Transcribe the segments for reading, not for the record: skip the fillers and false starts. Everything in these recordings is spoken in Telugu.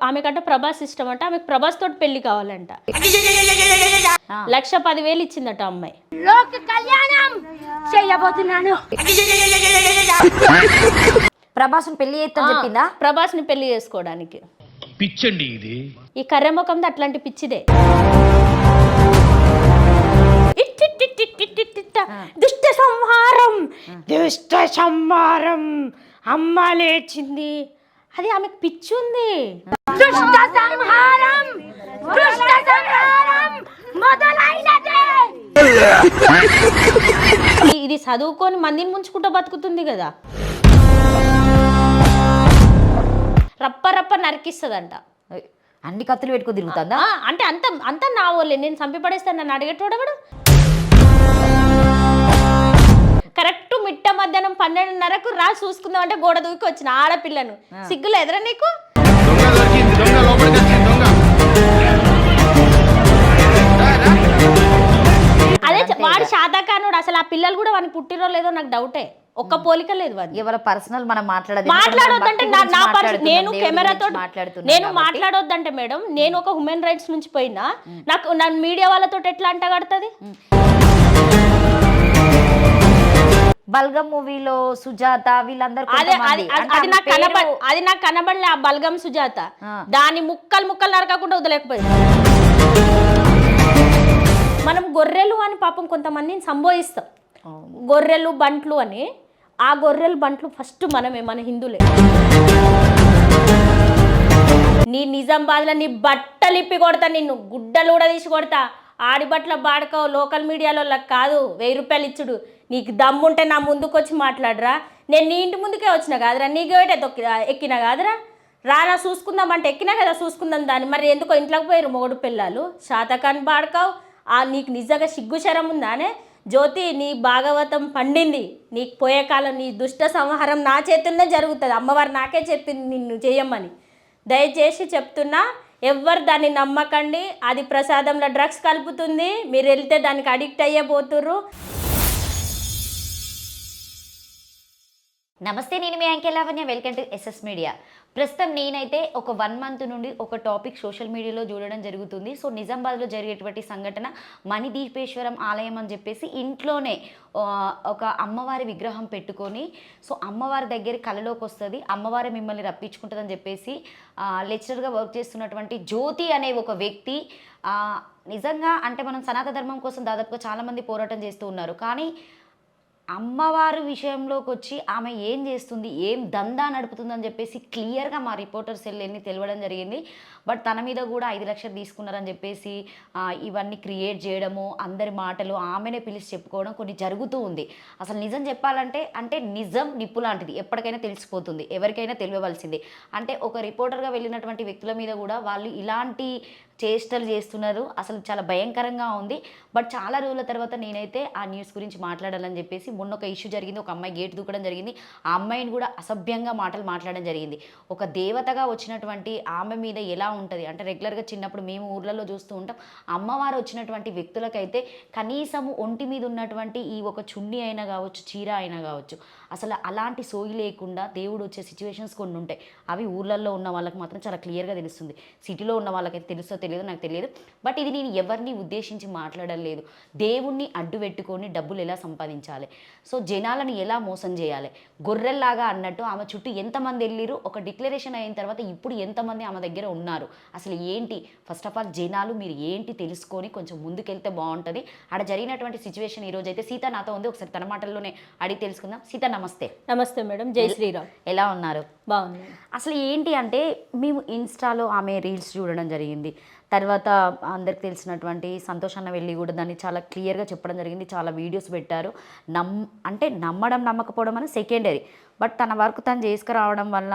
ఆమెకంటే ప్రభాస్ ఇష్టం అంట. ఆమెకు ప్రభాస్ తోటి పెళ్లి కావాలంట. 1,10,000 ఇచ్చిందట అమ్మాయి. లోక కళ్యాణం చేయబోతున్నాను. ప్రభాస్ని పెళ్లి చేస్తా చెప్పిందా? ప్రభాస్ని పెళ్లి చేసుకోవడానికి. పిచ్చండి ఇది. ఈ కర్రెముఖంది అట్లాంటి పిచ్చిదే. దుష్ట సంహారం, దుష్ట సంహారం, అమ్మ లేచింది. అది ఆమెకు పిచ్చి ఉంది. దుష్ట సంహారం, దుష్ట సంహారం మొదలైనదే. ఇది చదువుకొని మందిని ముంచుకుంటూ బతుకుతుంది కదా. రప్ప రప్ప నరికిస్తుందంట. అన్ని కత్తులు పెట్టుకుని తిరుగుతుందా? అంటే అంత నా వాళ్ళే. నేను చంపి పడేస్తాను నన్ను అడిగేటోడవాడు. కరెక్ట్ మిట్ట మధ్యాహ్నం 12:30కు రా చూసుకుందాం అంటే గోడ దూకి వచ్చిన ఆడపిల్లను. సిగ్గులు ఎదురా నీకు? అదే వాడు శాతకానుడు. అసలు ఆ పిల్లలు కూడా వాడిని పుట్టిరో లేదో నాకు డౌటే. ఒక్క పోలిక లేదు వాడు. ఎవరి పర్సనల్ మనం మాట్లాడొద్దంటే నేను కెమెరాతో నేను మాట్లాడొద్దంటే మేడం, నేను ఒక హ్యూమన్ రైట్స్ నుంచి పోయినా నాకు నన్ను మీడియా వాళ్ళతో ఎట్లా అంటగడుతుంది? బల్గం మూవీలో సుజాత వీళ్ళందరూ అది నాకు కనబడలే. ఆ బల్గం సుజాత దాని ముక్కలు నరకకుండా వదలేకపోయింది. మనం గొర్రెలు అని పాపం కొంతమందిని సంబోధిస్తాం. గొర్రెలు బంట్లు అని. ఆ గొర్రెలు బంట్లు ఫస్ట్ మనమే, మన హిందువులే. నీ నిజామాబాద్లో నీ బట్టలు ఇప్పి కొడతా, నిన్ను గుడ్డలు కూడా తీసి కొడతా. ఆడి బట్టల బాడకో లోకల్ మీడియాలో కాదు 1000 రూపాయలు ఇచ్చుడు. నీకు దమ్ముంటే నా ముందుకు వచ్చి మాట్లాడరా. నేను నీ ఇంటి ముందుకే వచ్చినా కాదురా, నీకు ఎక్కినా కాదురా. రారా చూసుకుందామంటే ఎక్కినా కదా, చూసుకుందాం దాన్ని. మరి ఎందుకో ఇంట్లోకి పోయారు మొగడు పిల్లలు. శాతకాన్ని బాడకావు. నీకు నిజంగా సిగ్గుశరం ఉందానే? జ్యోతి, నీ భాగవతం పండింది. నీకు పోయే కాలం నీ దుష్ట సంహారం నా చేతుల్నే జరుగుతుంది. అమ్మవారు నాకే చెప్పింది నిన్ను చేయమని. దయచేసి చెప్తున్నా, ఎవ్వరు దాన్ని నమ్మకండి. అది ప్రసాదంలో డ్రగ్స్ కలుపుతుంది. మీరు వెళ్తే దానికి అడిక్ట్ అయ్యబోతుర్రు. నమస్తే, నేను మీ anchor Lavanya. Welcome to SS media. ప్రస్తుతం నేనైతే ఒక 1 మంత్ నుండి ఒక టాపిక్ సోషల్ మీడియాలో చూడడం జరుగుతుంది. సో నిజామాబాద్లో జరిగేటువంటి సంఘటన, మణిదీపేశ్వరం ఆలయం అని చెప్పేసి ఇంట్లోనే ఒక అమ్మవారి విగ్రహం పెట్టుకొని, సో అమ్మవారి దగ్గర కళలోకి వస్తుంది, అమ్మవారి మిమ్మల్ని రప్పించుకుంటుందని చెప్పేసి లెక్చరర్గా వర్క్ చేస్తున్నటువంటి జ్యోతి అనే ఒక వ్యక్తి, నిజంగా అంటే మనం సనాతన ధర్మం కోసం దాదాపుగా చాలామంది పోరాటం చేస్తూ ఉన్నారు. కానీ అమ్మవారి విషయంలోకి వచ్చి ఆమె ఏం చేస్తుంది, ఏం దందా నడుపుతుందని చెప్పేసి క్లియర్గా మా రిపోర్టర్స్ వెళ్ళి తెలవడం జరిగింది. బట్ తన మీద కూడా 5 లక్షలు తీసుకున్నారని చెప్పేసి ఇవన్నీ క్రియేట్ చేయడము, అందరి మాటలు ఆమెనే పిలిచి చెప్పుకోవడం కొన్ని జరుగుతూ ఉంది. అసలు నిజం చెప్పాలంటే నిజం నిప్పు లాంటిది, ఎప్పటికైనా తెలిసిపోతుంది, ఎవరికైనా తెలియవలసింది. అంటే ఒక రిపోర్టర్గా వెళ్ళినటువంటి వ్యక్తుల మీద కూడా వాళ్ళు ఇలాంటి చేష్టలు చేస్తున్నారు. అసలు చాలా భయంకరంగా ఉంది. బట్ చాలా రోజుల తర్వాత నేనైతే ఆ న్యూస్ గురించి మాట్లాడాలని చెప్పేసి, మొన్న ఒక ఇష్యూ జరిగింది. ఒక అమ్మాయి గేట్ దూకడం జరిగింది. ఆ అమ్మాయిని కూడా అసభ్యంగా మాటలు మాట్లాడడం జరిగింది. ఒక దేవతగా వచ్చినటువంటి ఆమె మీద ఎలా ఉంటుంది అంటే, రెగ్యులర్గా చిన్నప్పుడు మేము ఊర్లలో చూస్తూ ఉంటాం, అమ్మవారు వచ్చినటువంటి వ్యక్తులకైతే కనీసము ఒంటి మీద ఉన్నటువంటి ఈ ఒక చున్నీ అయినా కావచ్చు, చీర అయినా కావచ్చు, అసలు అలాంటి సోయి లేకుండా దేవుడు వచ్చే సిచ్యువేషన్స్ కొన్ని ఉంటాయి. అవి ఊర్లలో ఉన్న వాళ్ళకి మాత్రం చాలా క్లియర్గా తెలుస్తుంది. సిటీలో ఉన్న వాళ్ళకైతే తెలుసో తెలియదు నాకు తెలియదు. బట్ ఇది నేను ఎవరిని ఉద్దేశించి మాట్లాడడం లేదు. దేవుణ్ణి అడ్డు పెట్టుకొని డబ్బులు ఎలా సంపాదించాలి, సో జనాలను ఎలా మోసం చేయాలి, గొర్రెల్లాగా అన్నట్టు ఆమె చుట్టూ ఎంతమంది వెళ్ళిరు, ఒక డిక్లరేషన్ అయిన తర్వాత ఇప్పుడు ఎంతమంది ఆమె దగ్గర ఉన్నారు, అసలు ఏంటి, ఫస్ట్ ఆఫ్ ఆల్ జనాలు మీరు ఏంటి తెలుసుకొని కొంచెం ముందుకెళ్తే బాగుంటుంది. అక్కడ జరిగినటువంటి సిచ్యువేషన్ ఈరోజు అయితే సీత నాతో ఉంది. ఒకసారి తన మాటల్లోనే అడిగి తెలుసుకుందాం. సీత నమస్తే. నమస్తే మేడం, జై శ్రీరామ్. ఎలా ఉన్నారు? బాగుంది. అసలు ఏంటి అంటే, మేము ఇన్స్టాలో ఆమె రీల్స్ చూడడం జరిగింది. తర్వాత అందరికి తెలిసినటువంటి సంతోష్ అన్న వెళ్ళి కూడా దాన్ని చాలా క్లియర్గా చెప్పడం జరిగింది. చాలా వీడియోస్ పెట్టారు. నమ్మడం నమ్మకపోవడం అని సెకండరీ. బట్ తన వర్క్ తను చేసుకురావడం వల్ల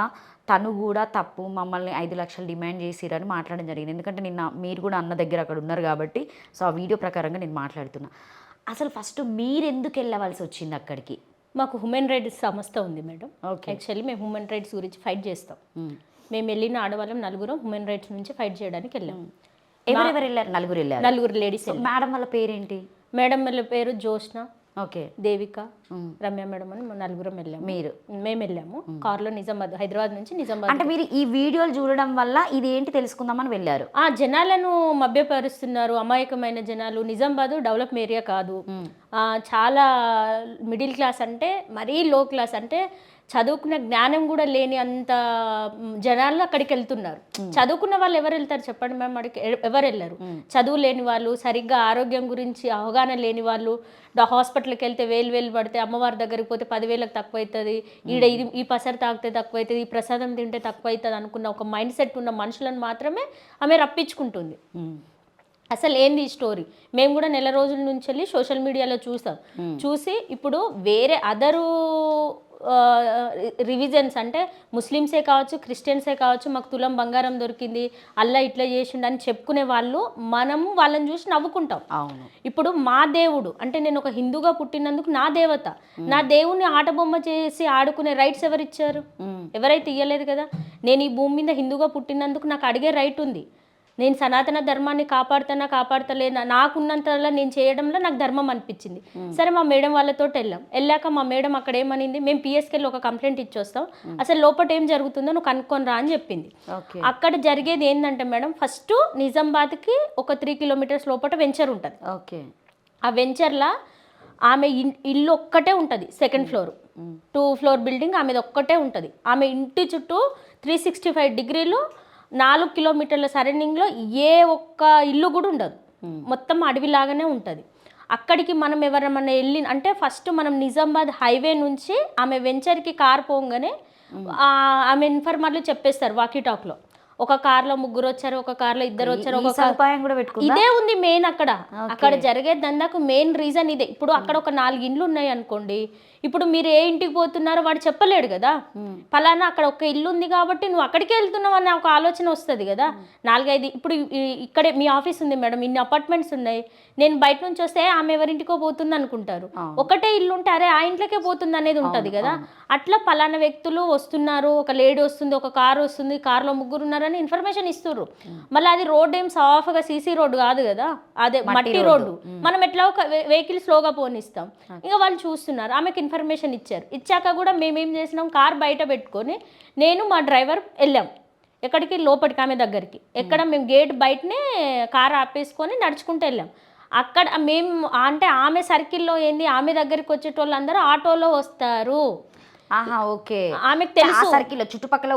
తను కూడా తప్పు, మమ్మల్ని 5 లక్షలు డిమాండ్ చేసిరని మాట్లాడడం జరిగింది. ఎందుకంటే మీరు కూడా అన్న దగ్గర అక్కడ ఉన్నారు కాబట్టి, సో ఆ వీడియో ప్రకారంగా నేను మాట్లాడుతున్నా. అసలు ఫస్ట్ మీరు ఎందుకు వెళ్ళవలసి వచ్చింది అక్కడికి? మాకు హ్యూమన్ రైట్స్ సంస్థ ఉంది మేడం. యాక్చువల్లీ మేము హ్యూమన్ రైట్స్ గురించి ఫైట్ చేస్తాం. మేము వెళ్ళిన ఆడవాళ్ళం 4 హ్యూమన్ రైట్స్ నుంచి ఫైట్ చేయడానికి వెళ్ళాం. ఎవరెవరు వెళ్ళారు? 4 వెళ్ళారు. 4 లేడీస్. మేడం వాళ్ళ పేరేంటి? మేడం వాళ్ళ పేరు జోష్న, ఓకే. దేవిక, రమ్య మేడం అని నలుగురం వెళ్ళాము. మేము వెళ్ళాము కార్లో నిజామాబాద్, హైదరాబాద్ నుంచి నిజామాబాద్. అంటే మీరు ఈ వీడియోలు చూడడం వల్ల ఇది ఏంటి తెలుసుకుందామని వెళ్ళారు? జనాలను మభ్యపరుస్తున్నారు, అమాయకమైన జనాలు. నిజామాబాద్ డెవలప్ ఏరియా కాదు, చాలా మిడిల్ క్లాస్, అంటే మరీ లో క్లాస్, అంటే చదువుకున్న జ్ఞానం కూడా లేని అంత జనాలు అక్కడికి వెళ్తున్నారు. చదువుకున్న వాళ్ళు ఎవరు వెళ్తారు చెప్పండి మ్యామ్? అడిగి ఎవరు వెళ్ళరు. చదువు లేని వాళ్ళు, సరిగ్గా ఆరోగ్యం గురించి అవగాహన లేని వాళ్ళు, హాస్పిటల్కి వెళ్తే వేలు పడితే, అమ్మవారి దగ్గరికి పోతే 10,000కి తక్కువ అవుతుంది, ఈ పసరు తాగితే తక్కువ అవుతుంది, ఈ ప్రసాదం తింటే తక్కువ అవుతుంది అనుకున్న ఒక మైండ్ సెట్ ఉన్న మనుషులను మాత్రమే ఆమె రప్పించుకుంటుంది. అసలు ఏంది ఈ స్టోరీ? మేము కూడా నెల రోజుల నుంచి వెళ్ళి సోషల్ మీడియాలో చూసి ఇప్పుడు వేరే అదరు రివిజన్స్, అంటే ముస్లిమ్సే కావచ్చు, క్రిస్టియన్సే కావచ్చు, మాకు తులం బంగారం దొరికింది, అల్లా ఇట్లా చేసిండు అని చెప్పుకునే వాళ్ళు, మనము వాళ్ళని చూసి నవ్వుకుంటాం. ఇప్పుడు మా దేవుడు, అంటే నేను ఒక హిందూగా పుట్టినందుకు నా దేవత, నా దేవుణ్ణి ఆటబొమ్మ చేసి ఆడుకునే రైట్స్ ఎవరిచ్చారు? ఎవరైతే ఇయ్యలేదు కదా. నేను ఈ భూమి మీద హిందూగా పుట్టినందుకు నాకు అడిగే రైట్ ఉంది. నేను సనాతన ధర్మాన్ని కాపాడుతలేనా, నాకున్నంతలో నేను చేయడంలో నాకు ధర్మం అనిపించింది. సరే మా మేడం వాళ్ళతో వెళ్ళాక మా మేడం అక్కడ ఏమనింది, మేము పిఎస్కెళ్ళి ఒక కంప్లైంట్ ఇచ్చొస్తాం, అసలు లోపల ఏం జరుగుతుందో నువ్వు కనుక్కొని రా అని చెప్పింది. అక్కడ జరిగేది ఏంటంటే మేడం, ఫస్ట్ నిజామాబాద్కి ఒక 3 కిలోమీటర్స్ లోపల వెంచర్ ఉంటుంది. ఆ వెంచర్లో ఆమె ఇల్లు ఒక్కటే ఉంటుంది, 2nd ఫ్లోర్, 2 ఫ్లోర్ బిల్డింగ్ ఆమెది ఒక్కటే ఉంటుంది. ఆమె ఇంటి చుట్టూ 365 డిగ్రీలు 4 కిలోమీటర్ల సరౌండింగ్లో ఏ ఒక్క ఇల్లు కూడా ఉండదు, మొత్తం అడవిలాగానే ఉంటుంది. అక్కడికి మనం ఎవరన్నా వెళ్ళి, అంటే ఫస్ట్ మనం నిజామాబాద్ హైవే నుంచి ఆమె వెంచర్కి కార్ పోగానే ఆమె ఇన్ఫర్మర్లు చెప్పేస్తారు వాకీ టాక్లో, ఒక కార్లో 3 వచ్చారు, ఒక కార్లో 2 వచ్చారు, ఒక సదుపాయం కూడా పెట్టుకుంది. ఇదే ఉంది మెయిన్ అక్కడ జరిగే దందాకు మెయిన్ రీజన్ ఇదే. ఇప్పుడు అక్కడ ఒక 4 ఇండ్లు ఉన్నాయి అనుకోండి, ఇప్పుడు మీరు ఏ ఇంటికి పోతున్నారో వాడు చెప్పలేడు కదా, ఫలానా అక్కడ ఒక ఇల్లు ఉంది కాబట్టి నువ్వు అక్కడికే వెళ్తున్నావు అన్న ఒక ఆలోచన వస్తుంది కదా. 4-5 ఇప్పుడు ఇక్కడే మీ ఆఫీస్ ఉంది మేడం, ఇన్ని అపార్ట్మెంట్స్ ఉన్నాయి, నేను బయట నుంచి వస్తే ఆమె ఎవరింటికో పోతుంది అనుకుంటారు. ఒకటే ఇల్లు ఉంటే అరే ఆ ఇంట్లోకే పోతుంది అనేది ఉంటుంది కదా. అట్లా ఫలానా వ్యక్తులు వస్తున్నారు, ఒక లేడీ వస్తుంది, ఒక కారు వస్తుంది, కార్లో 3 ఉన్నారని ఇన్ఫర్మేషన్ ఇస్తున్నారు. మళ్ళీ అది రోడ్ ఏం సాఫ్గా సీసీ రోడ్డు కాదు కదా, అదే మట్టి రోడ్డు. మనం ఎట్లా ఒక వెహికల్ స్లోగా పోనిస్తాం, ఇంకా వాళ్ళు చూస్తున్నారు. ఆమెకి ఇన్ఫర్మేషన్ ఇచ్చాక కూడా మేమేం చేసినాం, కార్ బయట పెట్టుకొని నేను మా డ్రైవర్ వెళ్ళాం ఎక్కడికి, లోపలికి ఆమె దగ్గరికి. ఎక్కడ మేము గేట్ బయటనే కార్ ఆపేసుకొని నడుచుకుంటూ వెళ్ళాం. అక్కడ మేము అంటే ఆమె సర్కిల్లో ఏంది, ఆమె దగ్గరికి వచ్చేటోళ్ళందరూ ఆటోలో వస్తారు. ఓకే, ఆమెకు తెలుసు సర్కిల్ చుట్టుపక్కల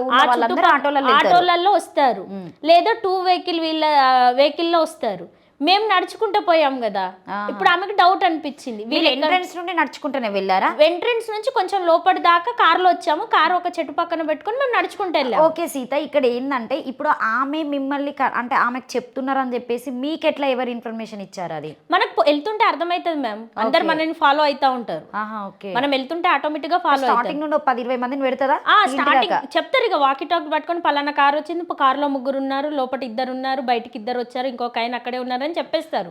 ఆటోలలో వస్తారు, లేదా 2 వెహికల్లో వస్తారు. మేము నడుచుకుంటూ పోయాం కదా. ఇప్పుడు ఆమెకు డౌట్ అనిపించింది, ఎంట్రన్స్ నుండి నడుచుకుంటూనే వెళ్ళారా? ఎంట్రన్స్ నుంచి కొంచెం లోపలి దాకా కార్లో వచ్చాము, కారు ఒక చెట్టు పక్కన పెట్టుకొని మేము నడుచుకుంటూ వెళ్ళాము. ఓకే సీత, ఇక్కడ ఏంటంటే ఇప్పుడు ఆమె మిమ్మల్ని అంటే ఆమెకు చెప్తున్నారు అని చెప్పేసి మీకు ఎట్లా ఎవరు ఇన్ఫర్మేషన్ ఇచ్చారు? అది మనకు వెళ్తుంటే అర్థమవుతుంది మ్యామ్, అందరు మనల్ని ఫాలో అవుతా ఉంటారు. మనం వెళ్తుంటే ఆటోమేటిక్ గా ఫాలో. స్టార్టింగ్ నుండి 10-20 మందిని పెడతారా? స్టార్టింగ్ చెప్తారు ఇక, వాకీ టాక్ పట్టుకొని పలానా కారు వచ్చింది, కారులో 3 ఉన్నారు, లోపల 2 ఉన్నారు, బయటికి 2 వచ్చారు, ఇంకొక ఆయన అక్కడే ఉన్నారు అని చెప్పేస్తారు.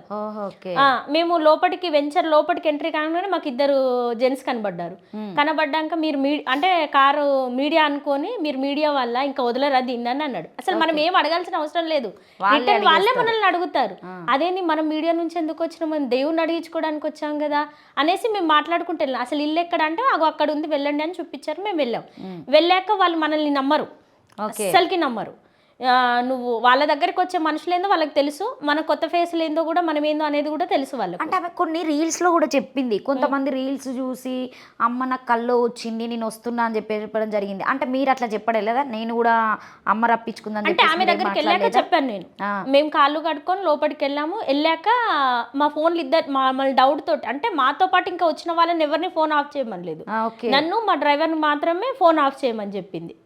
మేము లోపలికి వెంచర్ లోపలికి ఎంట్రీ కాగానే మాకు 2 జెంట్స్ కనబడ్డారు. కనబడ్డాక మీరు అంటే కారు మీడియా అనుకొని, మీరు మీడియా వల్ల ఇంకా వదలరా దీన్ని అని అన్నాడు. అసలు మనం ఏం అడగాల్సిన అవసరం లేదు, వాళ్ళే మనల్ని అడుగుతారు. అదేని మనం మీడియా నుంచి ఎందుకు వచ్చినాం, మనం దేవుణ్ణి అడిగించుకోవడానికి వచ్చాం కదా అనేసి మేము మాట్లాడుకుంటూ వెళ్ళాం. అసలు ఇల్లు ఎక్కడ అంటే అక్కడ ఉంది వెళ్ళండి అని చూపించారు. మేము వెళ్ళాం. వెళ్ళాక వాళ్ళు మనల్ని నమ్మరు, అస్సలకి నమ్మరు. నువ్వు వాళ్ళ దగ్గరికి వచ్చే మనుషులేందో వాళ్ళకి తెలుసు, మన కొత్త ఫేస్లు ఏందో కూడా మనం ఏందో అనేది కూడా తెలుసు వాళ్ళకి. అంటే ఆమె కొన్ని రీల్స్లో కూడా చెప్పింది, కొంతమంది రీల్స్ చూసి అమ్మ నాకు కల్లో వచ్చింది నేను వస్తున్నా అని చెప్పడం జరిగింది. అంటే మీరు అట్లా చెప్పడం లేదా, నేను కూడా అమ్మ రప్పించుకుందని అంటే ఆమె దగ్గరికి వెళ్ళాక చెప్పాను నేను. మేము కాళ్ళు కడుక్కొని లోపలికి వెళ్ళాము. వెళ్ళాక మా ఫోన్లు మమ్మల్ని డౌట్ తోటి, అంటే మాతో పాటు ఇంకా వచ్చిన వాళ్ళని ఎవరిని ఫోన్ ఆఫ్ చేయమని లేదు, నన్ను మా డ్రైవర్ని మాత్రమే ఫోన్ ఆఫ్ చేయమని చెప్పింది.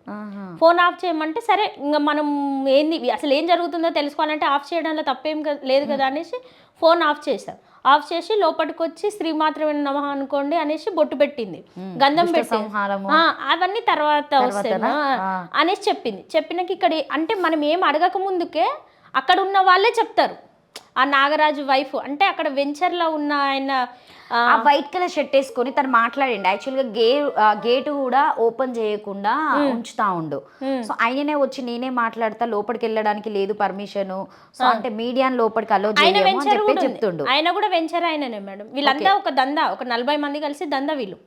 ఫోన్ ఆఫ్ చేయమంటే సరే ఇంకా మనం ఏంది అసలు ఏం జరుగుతుందో తెలుసుకోవాలంటే ఆఫ్ చేయడంలో తప్పేం లేదు కదా అనేసి ఫోన్ ఆఫ్ చేశాం. ఆఫ్ చేసి లోపలికి వచ్చి శ్రీమాత్రమే నమః అనుకోండి అనేసి బొట్టు పెట్టింది, గంధం పెట్టి, అవన్నీ తర్వాత వస్తాయి అనేసి చెప్పింది. చెప్పినాక ఇక్కడ అంటే మనం ఏం అడగక ముందుకే అక్కడ ఉన్న వాళ్ళే చెప్తారు. ఆ నాగరాజు వైఫ్ అంటే అక్కడ వెంచర్లో ఉన్న ఆయన ఆ వైట్ కలర్ షర్ట్ వేసుకొని తను మాట్లాడండి. యాక్చువల్గా గేట్ కూడా ఓపెన్ చేయకుండా ఉంచుతా ఉండు. సో ఆయననే వచ్చి నేనే మాట్లాడతా, లోపలికి వెళ్ళడానికి లేదు పర్మిషన్, సో అంటే మీడియాని లోపలికి అలో చేయము అని చెప్పి చెప్తుండు. ఆయన కూడా వెంచర్ ఆయననే మేడం. వీళ్ళంతా ఒక దందా, ఒక 40 మంది కలిసి దందా వీళ్ళు.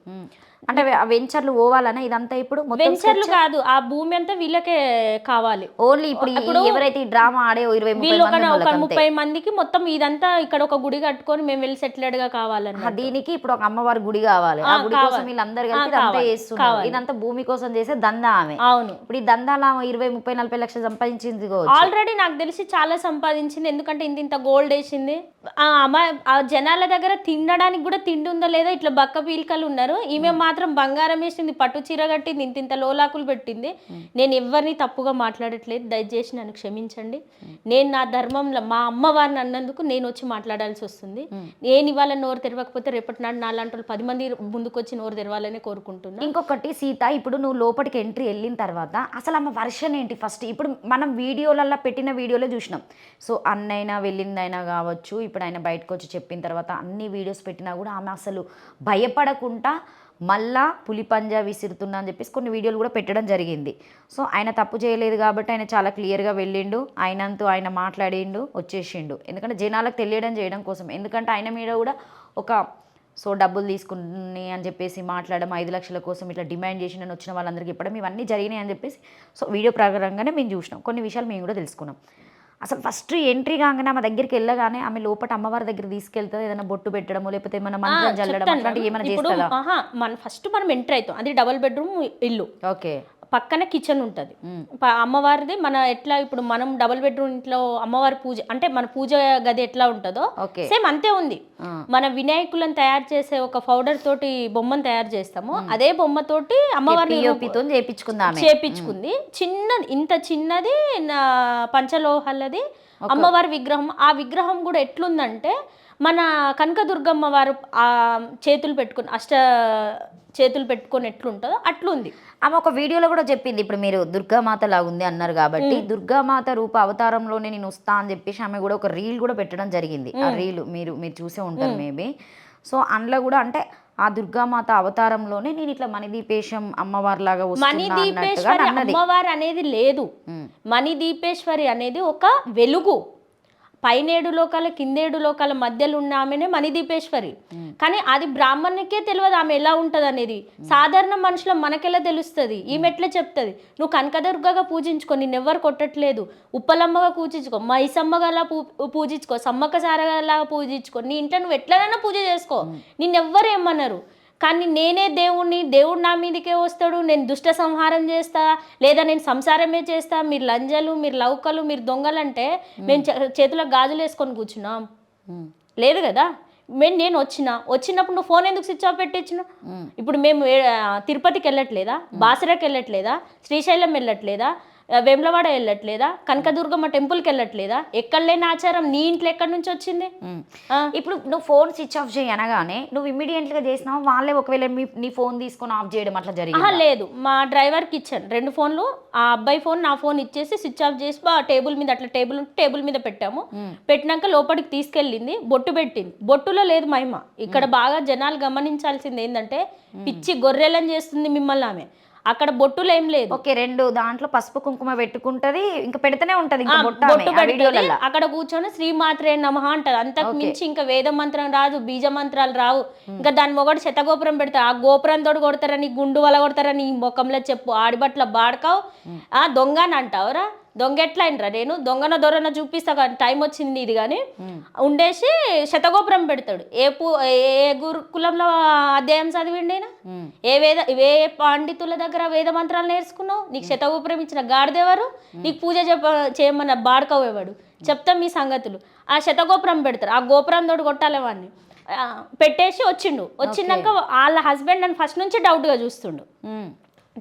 అంటే వెంచర్లు పోవాలన్నా ఇదంతా ఇప్పుడు వెంచర్లు కాదు, ఆ భూమి అంతా వీళ్ళకే కావాలి. ఓన్లీ ఇప్పుడు ఎవరైతే ఈ డ్రామా ఆడే 20-30 మందికి మొత్తం ఇదంతా ఇక్కడ ఒక గుడి కట్టుకొని మేము వెళ్ళి సెటిల్డ్ గా కావాలన్న. దీనికి ఇప్పుడు ఒక అమ్మవారి గుడి కావాలి, ఆ గుడి కోసం వీళ్ళందరూ కలిపి ఇదంతా చేస్తున్నారు. ఇదంతా భూమి కోసం చేసే దందా ఆమె. అవును, ఇప్పుడు ఈ దందాల 20-30-40 లక్షలు సంపాదించింది. ఆల్రెడీ నాకు తెలిసి చాలా సంపాదించింది. ఎందుకంటే ఇంత గోల్డ్ వేసింది. ఆ జనాల దగ్గర తినడానికి కూడా తిండి ఉందో లేదో ఇట్లా బక్క పీలికలు ఉన్నారు. ఈమె మాత్రం బంగారం వేసింది, పట్టు చీర కట్టింది, ఇంత లోలాకులు పెట్టింది. నేను ఎవరిని తప్పుగా మాట్లాడట్లేదు, దయచేసి నన్ను క్షమించండి. నేను నా ధర్మంలో మా అమ్మవారిని అన్నందుకు నేను వచ్చి మాట్లాడాల్సి వస్తుంది. నేను ఇవాళ నోరు తెరవకపోతే రేపటి నాడు నాలాంటి 10 మంది ముందుకు వచ్చి నోరు తెరవాలని కోరుకుంటున్నా. ఇంకొకటి సీత, ఇప్పుడు నువ్వు లోపలికి ఎంట్రీ వెళ్ళిన తర్వాత అసలు ఆమె వర్షన్ ఏంటి ఫస్ట్? ఇప్పుడు మనం వీడియోలలో పెట్టిన వీడియోలో చూసినాం. సో అన్నైనా వెళ్ళిందైనా కావచ్చు, ఇప్పుడు ఆయన బయటకు వచ్చి చెప్పిన తర్వాత అన్ని వీడియోస్ పెట్టినా కూడా ఆమె అసలు భయపడకుండా మళ్ళా పులి పంజా విసురుతున్నా అని చెప్పేసి కొన్ని వీడియోలు కూడా పెట్టడం జరిగింది. సో ఆయన తప్పు చేయలేదు కాబట్టి ఆయన చాలా క్లియర్గా వెళ్ళిండు, ఆయనంతూ ఆయన మాట్లాడిండు, వచ్చేసిండు. ఎందుకంటే జనాలకు తెలియడం చేయడం కోసం. ఎందుకంటే ఆయన మీద కూడా సో డబ్బులు తీసుకుని అని చెప్పేసి మాట్లాడడం, 5 లక్షల కోసం ఇట్లా డిమాండ్ చేసి నేను వచ్చిన వాళ్ళందరికీ ఇప్పడం, ఇవన్నీ జరిగినాయి అని చెప్పేసి సో వీడియో ప్రకారంగానే మేము చూసినాం. కొన్ని విషయాలు మేము కూడా తెలుసుకున్నాం. అసలు ఫస్ట్ ఎంట్రీ కాగానే ఆమె దగ్గరికి వెళ్ళగానే ఆమె లోపల అమ్మవారి దగ్గర తీసుకెళ్తే ఏదైనా బొట్టు పెట్టడము లేకపోతే ఏమైనా మంత్రం చల్లడం అట్లాంటివి ఏమైనా చేస్తుందా? ఫస్ట్ మనం ఎంటర్ అవుతాం, అది డబుల్ బెడ్రూమ్ ఇల్లు. ఓకే, పక్కన కిచెన్ ఉంటుంది అమ్మవారిది. మన ఎట్లా ఇప్పుడు మనం డబుల్ బెడ్రూమ్ ఇంట్లో అమ్మవారి పూజ అంటే మన పూజ గది ఎట్లా ఉంటుందో సేమ్ అంతే ఉంది. మన వినాయకులను తయారు చేసే ఒక పౌడర్ తోటి బొమ్మను తయారు చేస్తాము, అదే బొమ్మతోటి అమ్మవారిని చేపించుకుంది. చిన్నది, ఇంత చిన్నది పంచలోహాలది అమ్మవారి విగ్రహం. ఆ విగ్రహం కూడా ఎట్లుందంటే మన కనకదుర్గమ్మ వారు చేతులు పెట్టుకొని ఎట్లుంటుందో అట్లుంది. ఆమె ఒక వీడియోలో కూడా చెప్పింది, ఇప్పుడు మీరు దుర్గామాత లాగా ఉంది అన్నారు కాబట్టి దుర్గామాత రూప అవతారంలోనే నేను వస్తా అని చెప్పేసి ఆమె కూడా ఒక రీల్ కూడా పెట్టడం జరిగింది. ఆ రీల్ మీరు చూసే ఉంటారు మేబీ. సో అందులో కూడా అంటే ఆ దుర్గామాత అవతారంలోనే నేను ఇట్లా మణిదీపేశం అమ్మవారి లాగా మణిదీపేశ్వరి అమ్మవారు అనేది లేదు. మణిదీపేశ్వరి అనేది ఒక వెలుగు. పైనేడు లోకాల కిందేడు లోకాల మధ్యలో ఉన్న ఆమెనే మణిదీపేశ్వరి. కానీ అది బ్రాహ్మణునికే తెలియదు ఆమె ఎలా ఉంటుంది అనేది. సాధారణ మనుషుల మనకెలా తెలుస్తుంది? ఈమె ఎట్లా చెప్తుంది? నువ్వు కనకదుర్గగా పూజించుకో, నిన్నెవ్వరు కొట్టట్లేదు. ఉప్పలమ్మగా పూజించుకో, మైసమ్మగా పూజించుకో, సమ్మక్క సారగా పూజించుకో, నీ ఇంట్లో నువ్వు ఎట్లనైనా పూజ చేసుకో, నిన్నెవ్వరు ఏమన్నారు. కానీ నేనే దేవుడు నా మీదకే వస్తాడు, నేను దుష్ట సంహారం చేస్తా, లేదా నేను సంసారమే చేస్తా, మీరు లంజలు, మీరు లౌకలు, మీరు దొంగలంటే మేము చేతిలో గాజులు వేసుకొని కూర్చున్నాం లేదు కదా. నేను వచ్చినప్పుడు నువ్వు ఫోన్ ఎందుకు స్విచ్ ఆఫ్ పెట్టించిన? ఇప్పుడు మేము తిరుపతికి వెళ్ళట్లేదా, బాసరాకి వెళ్ళట్లేదా, శ్రీశైలం వెళ్ళట్లేదా, వేములవాడ వెళ్ళట్లేదా, కనకదుర్గమ్మ టెంపుల్కి వెళ్ళట్లేదా? ఎక్కడ లేని ఆచారం నీ ఇంట్లో ఎక్కడి నుంచి వచ్చింది? ఇప్పుడు నువ్వు ఫోన్ స్విచ్ ఆఫ్ చేయి అనగానే నువ్వు ఇమ్మీడియట్గా చేసినావు, వాళ్ళే ఒకవేళ నీ ఫోన్ తీసుకొని ఆఫ్ చేయడం అట్లా జరిగింది? లేదు, మా డ్రైవర్కి ఇచ్చాను 2 ఫోన్లు. ఆ అబ్బాయి ఫోన్ నా ఫోన్ ఇచ్చేసి స్విచ్ ఆఫ్ చేసి టేబుల్ మీద అట్లా టేబుల్ మీద పెట్టాము. పెట్టినాక లోపలికి తీసుకెళ్ళింది, బొట్టు పెట్టింది. బొట్టులో లేదు మహిమ. ఇక్కడ బాగా జనాలు గమనించాల్సింది ఏంటంటే పిచ్చి గొర్రెలని చేస్తుంది మిమ్మల్ని ఆమె. అక్కడ బొట్టులు ఏం లేదు. ఓకే, 2 దాంట్లో పసుపు కుంకుమ పెట్టుకుంటది, ఇంకా పెడితేనే ఉంటది. అక్కడ కూర్చొని శ్రీమాత్రే నమః అంటది. అంతకు మించి ఇంకా వేద మంత్రం రాదు, బీజ మంత్రాలు రావు. ఇంకా దాని మొగడు శతగోపురం పెడతారు. ఆ గోపురం తోడు కొడతారని, గుండు వల కొడతారని ఈ ముఖంలో చెప్పు. ఆడిబట్ల బాడకావు, దొంగ అని అంటావురా? దొంగ ఎట్లా అయినరా? నేను దొంగన దొరన చూపిస్తా కానీ టైం వచ్చింది ఇది కానీ ఉండేసి శతగోపురం పెడతాడు. ఏ గురుకులంలో అధ్యాయం చదివిండేనా? ఏ పండితుల దగ్గర వేద మంత్రాలు నేర్చుకున్నావు? నీకు శతగోపురం ఇచ్చిన గాడిదెవరు? నీకు పూజ చేయమన్న బాడకవేవాడు? చెప్తాం మీ సంగతులు. ఆ శతగోపురం పెడతారు, ఆ గోపురం తోడు కొట్టాలి వాడిని. పెట్టేసి వచ్చినాక వాళ్ళ హస్బెండ్ నన్ను ఫస్ట్ నుంచి డౌట్గా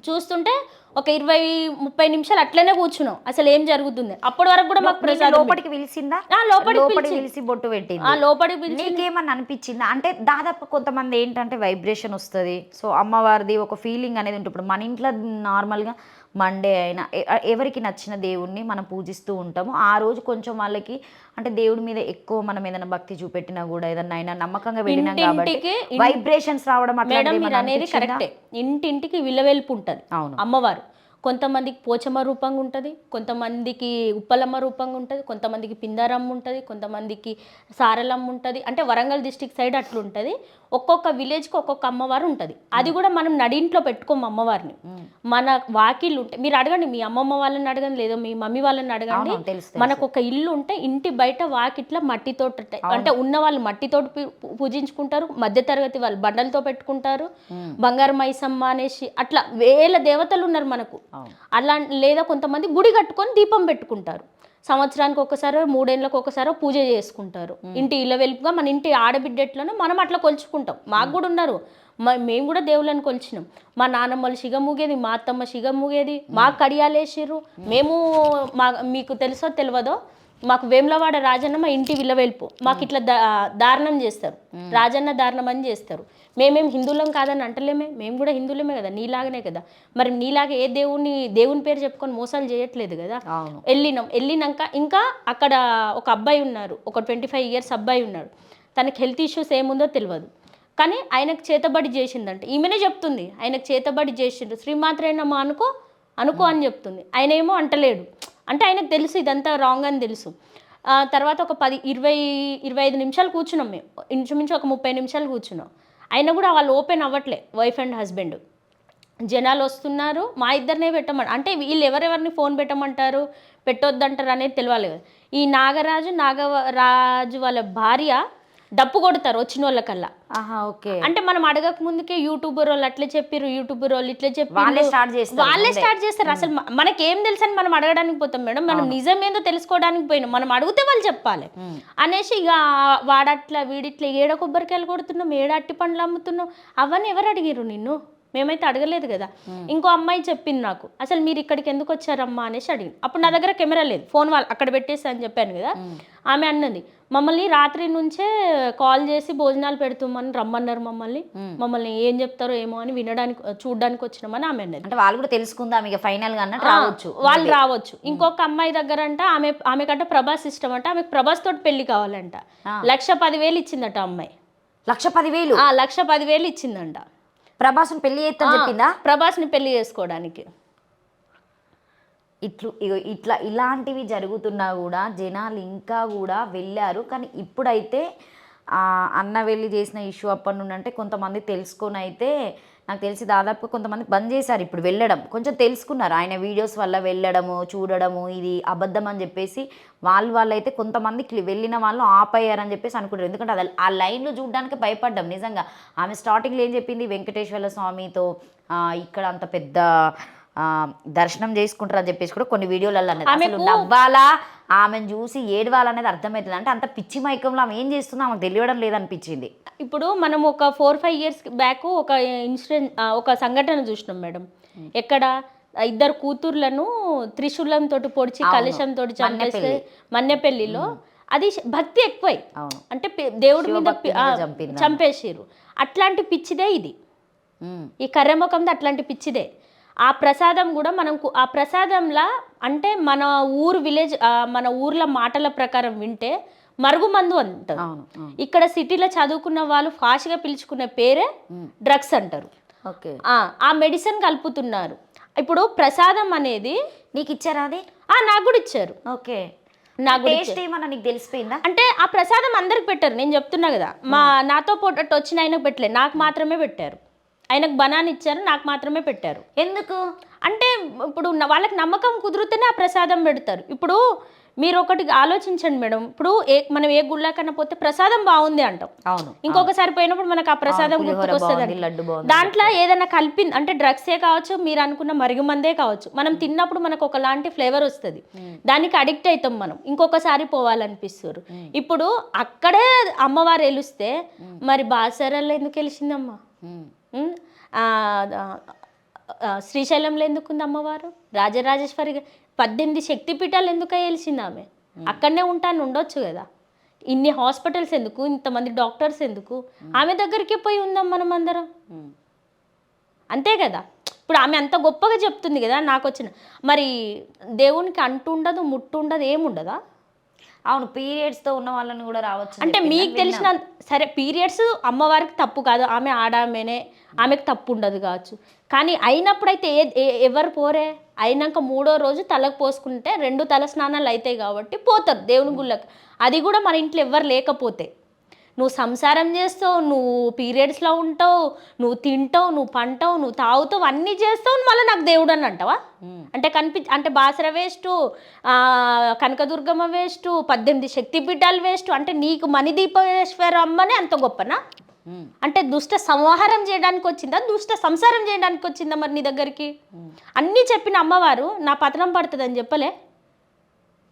చూస్తుంటే ఒక 20-30 నిమిషాలు అట్లనే కూర్చున్నాం, అసలు ఏం జరుగుతుంది. అప్పటి వరకు కూడా మాకు లోపలికి పిలిచిందా? లోపలికి పిలిచి బొట్టు పెట్టింది. లోపలికి పిలిచి నీకేమన్నా అనిపించిందా? అంటే దాదాపు కొంతమంది ఏంటంటే వైబ్రేషన్ వస్తుంది, సో అమ్మవారిది ఒక ఫీలింగ్ అనేది ఉంటుంది. ఇప్పుడు మన ఇంట్లో నార్మల్గా మండే అయినా ఎవరికి నచ్చిన దేవుణ్ణి మనం పూజిస్తూ ఉంటాము. ఆ రోజు కొంచెం వాళ్ళకి అంటే దేవుడి మీద ఎక్కువ మనం ఏదైనా భక్తి చూపెట్టినా కూడా ఏదన్నా అయినా నమ్మకంగా వెళ్ళినాం కాబట్టి వైబ్రేషన్స్ రావడం మేడం మీరు అట్లా అనేది కరెక్టే. ఇంటింటికి విలువెల్పు ఉంటుంది. అవును. అమ్మవారు కొంతమందికి పోచమ్మ రూపంగా ఉంటుంది, కొంతమందికి ఉప్పలమ్మ రూపంగా ఉంటుంది, కొంతమందికి పిందారమ్మ ఉంటుంది, కొంతమందికి సారలమ్మ ఉంటుంది. అంటే వరంగల్ డిస్టిక్ సైడ్ అట్లా ఉంటుంది. ఒక్కొక్క విలేజ్కి ఒక్కొక్క అమ్మవారు ఉంటుంది. అది కూడా మనం నడింట్లో పెట్టుకోము అమ్మవారిని. మన వాకిళ్ళు ఉంటే మీరు అడగండి, మీ అమ్మమ్మ వాళ్ళని అడగండి, లేదా మీ మమ్మీ వాళ్ళని అడగండి. మనకు ఒక ఇల్లు ఉంటే ఇంటి బయట వాకిట్ల మట్టితో అంటే ఉన్న వాళ్ళు మట్టితో పూజించుకుంటారు, మధ్యతరగతి వాళ్ళు బండలతో పెట్టుకుంటారు, బంగారు మైసమ్మ అనేసి అట్లా వేల దేవతలు ఉన్నారు మనకు. అలా లేదా కొంతమంది గుడి కట్టుకొని దీపం పెట్టుకుంటారు. సంవత్సరానికి ఒకసారి 3 ఏళ్ళకి ఒకసారి పూజ చేసుకుంటారు. ఇంటి ఇళ్ళ వెలుపుగా మన ఇంటి ఆడబిడ్డెట్లను మనం అట్లా కొలుచుకుంటాం. మాకు కూడా ఉన్నారు, మేము కూడా దేవుళ్ళని కొలిచినాం. మా నాన్నమ్మలు శిగమూగేది, మా అత్తమ్మ శిగమూగేది, మాకు కడియాలేసిర్రు. మేము మీకు తెలుసో తెలియదో మాకు వేములవాడ రాజన్న మా ఇంటి విల్లవేల్పు మాకు ఇట్లా దారుణం చేస్తారు, రాజన్న దారుణం అని చేస్తారు. మేమేం హిందువులం కాదని అంటలేమే, మేము కూడా హిందువులమే కదా, నీలాగనే కదా. మరి నీలాగా ఏ దేవుని పేరు చెప్పుకొని మోసాలు చేయట్లేదు కదా. వెళ్ళినాక ఇంకా అక్కడ ఒక అబ్బాయి ఉన్నారు, ఒక 25 years అబ్బాయి ఉన్నాడు. తనకి హెల్త్ ఇష్యూస్ ఏముందో తెలియదు, కానీ ఆయనకు చేతబడి చేసిందంట. ఈమెనే చెప్తుంది ఆయనకు చేతబడి చేసిండు, శ్రీమాత్రేనమ్మా అనుకో అని చెప్తుంది. ఆయన ఏమో అంటలేడు, అంటే ఆయనకు తెలుసు ఇదంతా రాంగ్ అని తెలుసు. తర్వాత ఒక 10-20-25 నిమిషాలు కూర్చున్నాం మేము, ఇంచుమించు ఒక 30 నిమిషాలు కూర్చున్నాం. అయినా కూడా వాళ్ళు ఓపెన్ అవ్వట్లే, వైఫ్ అండ్ హస్బెండ్. జనాలు వస్తున్నారు, మా ఇద్దరినే పెట్టమని అంటే వీళ్ళు ఎవరెవరిని ఫోన్ పెట్టమంటారు పెట్టొద్దంటారు అనేది తెలియాలి కదా. ఈ నాగరాజు వాళ్ళ భార్య డప్పు కొడతారు వచ్చిన వాళ్ళకల్లా. ఓకే. అంటే మనం అడగక ముందుకే యూట్యూబర్ వాళ్ళు అట్లా చెప్పారు, యూట్యూబర్ వాళ్ళు ఇట్లా చెప్పి వాళ్ళే స్టార్ట్ చేస్తారు. అసలు మనకేం తెలుసు అని మనం అడగడానికి పోతాం మేడం, మనం నిజం ఏందో తెలుసుకోవడానికి పోయినాం, మనం అడిగితే వాళ్ళు చెప్పాలి అనేసి ఇక వాడట్లా వీడిట్లా ఏడ కొబ్బరికాయలు కొడుతున్నాం, ఏడ అట్టి పండ్లు అమ్ముతున్నాం, అవన్నీ ఎవరు అడిగారు నిన్ను, మేమైతే అడగలేదు కదా. ఇంకో అమ్మాయి చెప్పింది నాకు, అసలు మీరు ఇక్కడికి ఎందుకు వచ్చారమ్మా అనేసి అడిగింది. అప్పుడు నా దగ్గర కెమెరా లేదు, ఫోన్ వాళ్ళు అక్కడ పెట్టేసి అని చెప్పాను కదా. ఆమె అన్నది, మమ్మల్ని రాత్రి నుంచే కాల్ చేసి భోజనాలు పెడుతామని రమ్మన్నారు, మమ్మల్ని ఏం చెప్తారో ఏమో అని చూడడానికి వచ్చినామని ఆమె అన్నది. అంటే వాళ్ళు కూడా తెలుసుకుందాం ఇక ఫైనల్ గా అన్నట్టు రావచ్చు, వాళ్ళు రావచ్చు. ఇంకొక అమ్మాయి దగ్గర అంట ఆమె కంటే ప్రభాస్ ఇష్టం అంట, ఆమెకు ప్రభాస్ తోటి పెళ్లి కావాలంట. 1,10,000 ఇచ్చిందట అమ్మాయి. 1,10,000? 1,10,000 ఇచ్చిందంట. ప్రభాస్ని పెళ్లి చేస్తా చెప్పిందా? ప్రభాస్ని పెళ్లి చేసుకోవడానికి. ఇలాంటివి జరుగుతున్నా కూడా జనాలు ఇంకా కూడా వెళ్ళారు. కానీ ఇప్పుడైతే అన్న వెళ్ళి చేసిన ఇష్యూ అప్పటి నుండి అంటే కొంతమంది తెలుసుకొని అయితే నాకు తెలిసి దాదాపు కొంతమంది బంద్ చేశారు ఇప్పుడు వెళ్ళడం. కొంచెం తెలుసుకున్నారు ఆయన వీడియోస్ వల్ల వెళ్ళడము చూడడము ఇది అబద్ధం అని చెప్పేసి వాళ్ళైతే కొంతమందికి వెళ్ళిన వాళ్ళు ఆపయ్యారని చెప్పేసి అనుకుంటారు. ఎందుకంటే అది ఆ లైన్లో చూడడానికి భయపడ్డాం నిజంగా. ఆమె స్టార్టింగ్లో ఏం చెప్పింది, వెంకటేశ్వర స్వామితో ఇక్కడ అంత పెద్ద దర్శనం చేసుకుంటారు అని చెప్పేసి కూడా కొన్ని వీడియోలలో అన్నది. అసలు నవ్వాలా ఆమెను చూసి ఏడవాలనేది అర్థమవుతుంది. అంటే అంత పిచ్చి మైకంలో ఆమె ఏం చేస్తుందో ఆమెకు తెలియడం లేదనిపించింది. ఇప్పుడు మనం ఒక 4-5 years బ్యాక్ ఒక ఇన్సిడెంట్ ఒక సంఘటన చూసినాం మేడం. ఎక్కడ 2 కూతుర్లను త్రిశూలంతో పొడిచి కలశంతో చంపేస్తే మన్నెపల్లిలో. అది భక్తి ఎక్కువై అంటే దేవుడి మీద చంపేసిర్రు. అట్లాంటి పిచ్చిదే ఇది, ఈ కర్రెముఖంది అట్లాంటి పిచ్చిదే. ఆ ప్రసాదం కూడా మనం ఆ ప్రసాదంలా అంటే మన విలేజ్ మన ఊర్ల మాటల ప్రకారం వింటే మరుగుమందు అంటారు. ఇక్కడ సిటీలో చదువుకున్న వాళ్ళు ఫాస్ట్గా పిలుచుకునే పేరే డ్రగ్స్ అంటారు. ఆ మెడిసిన్ కలుపుతున్నారు. ఇప్పుడు ప్రసాదం అనేది నీకు ఇచ్చారా? అది నాకు కూడా ఇచ్చారు. ఓకే. నాకు నీకు తెలిసిపోయిందా? అంటే ఆ ప్రసాదం అందరికి పెట్టారు, నేను చెప్తున్నా కదా. నాతో పాటు వచ్చిన ఆయనకు పెట్టలేదు, నాకు మాత్రమే పెట్టారు. ఆయనకు బనానా ఇచ్చారు, నాకు మాత్రమే పెట్టారు. ఎందుకు అంటే ఇప్పుడు వాళ్ళకి నమ్మకం కుదిరితేనే ఆ ప్రసాదం పెడతారు. ఇప్పుడు మీరు ఒకటి ఆలోచించండి మేడం, ఇప్పుడు మనం ఏ గుళ్ళకన్నా పోతే ప్రసాదం బాగుంది అంటాం, ఇంకొకసారి పోయినప్పుడు మనకు ఆ ప్రసాదం గుర్తుకొస్తుంది. దాంట్లో ఏదైనా కలిపింది అంటే డ్రగ్సే కావచ్చు, మీరు అనుకున్న మరుగుమందే కావచ్చు, మనం తిన్నప్పుడు మనకు ఒకలాంటి ఫ్లేవర్ వస్తుంది, దానికి అడిక్ట్ అవుతాం మనం, ఇంకొకసారి పోవాలనిపిస్తారు. ఇప్పుడు అక్కడే అమ్మవారు వెలిస్తే మరి బాసరల్లో ఎందుకు వెలిసిందమ్మా? శ్రీశైలంలో ఎందుకుంది అమ్మవారు? రాజరాజేశ్వరి 18 శక్తిపీఠాలు ఎందుకు వెలిసింది ఆమె? అక్కడనే ఉండొచ్చు కదా. ఇన్ని హాస్పిటల్స్ ఎందుకు, ఇంతమంది డాక్టర్స్ ఎందుకు? ఆమె దగ్గరికి పోయి ఉందాం మనం అందరం, అంతే కదా. ఇప్పుడు ఆమె అంత గొప్పగా చెప్తుంది కదా నాకు వచ్చిన, మరి దేవునికి అంటుండదు ముట్టుండదు ఏముండదా? అవును, పీరియడ్స్తో ఉన్న వాళ్ళని కూడా రావచ్చు అంటే మీకు తెలిసిన సరే పీరియడ్స్ అమ్మవారికి తప్పు కాదు, ఆమె ఆడామెనే, ఆమెకు తప్పు ఉండదు కావచ్చు. కానీ అయినప్పుడైతే ఎవరు పోరే? అయినాక 3వ రోజు తలకు పోసుకుంటే 2 తల స్నానాలు అవుతాయి కాబట్టి పోతారు దేవుని గుళ్ళకి. అది కూడా మన ఇంట్లో ఎవరు లేకపోతే. నువ్వు సంసారం చేస్తావు, నువ్వు పీరియడ్స్లో ఉంటావు, నువ్వు తింటావు, నువ్వు పంటావు, నువ్వు తాగుతావు, అన్నీ చేస్తావు, మళ్ళీ నాకు దేవుడు అని అంటావా? అంటే బాసర వేస్ట్, కనకదుర్గమ్మ వేస్ట్, 18 శక్తిపీఠాలు వేస్ట్, అంటే నీకు మణిదీపేశ్వరమ్మనే అంత గొప్పనా? అంటే దుష్ట సంహారం చేయడానికి వచ్చిందా, దుష్ట సంసారం చేయడానికి వచ్చిందా మరి నీ దగ్గరికి? అన్నీ చెప్పిన అమ్మవారు నా పతనం పడుతుందని చెప్పలే?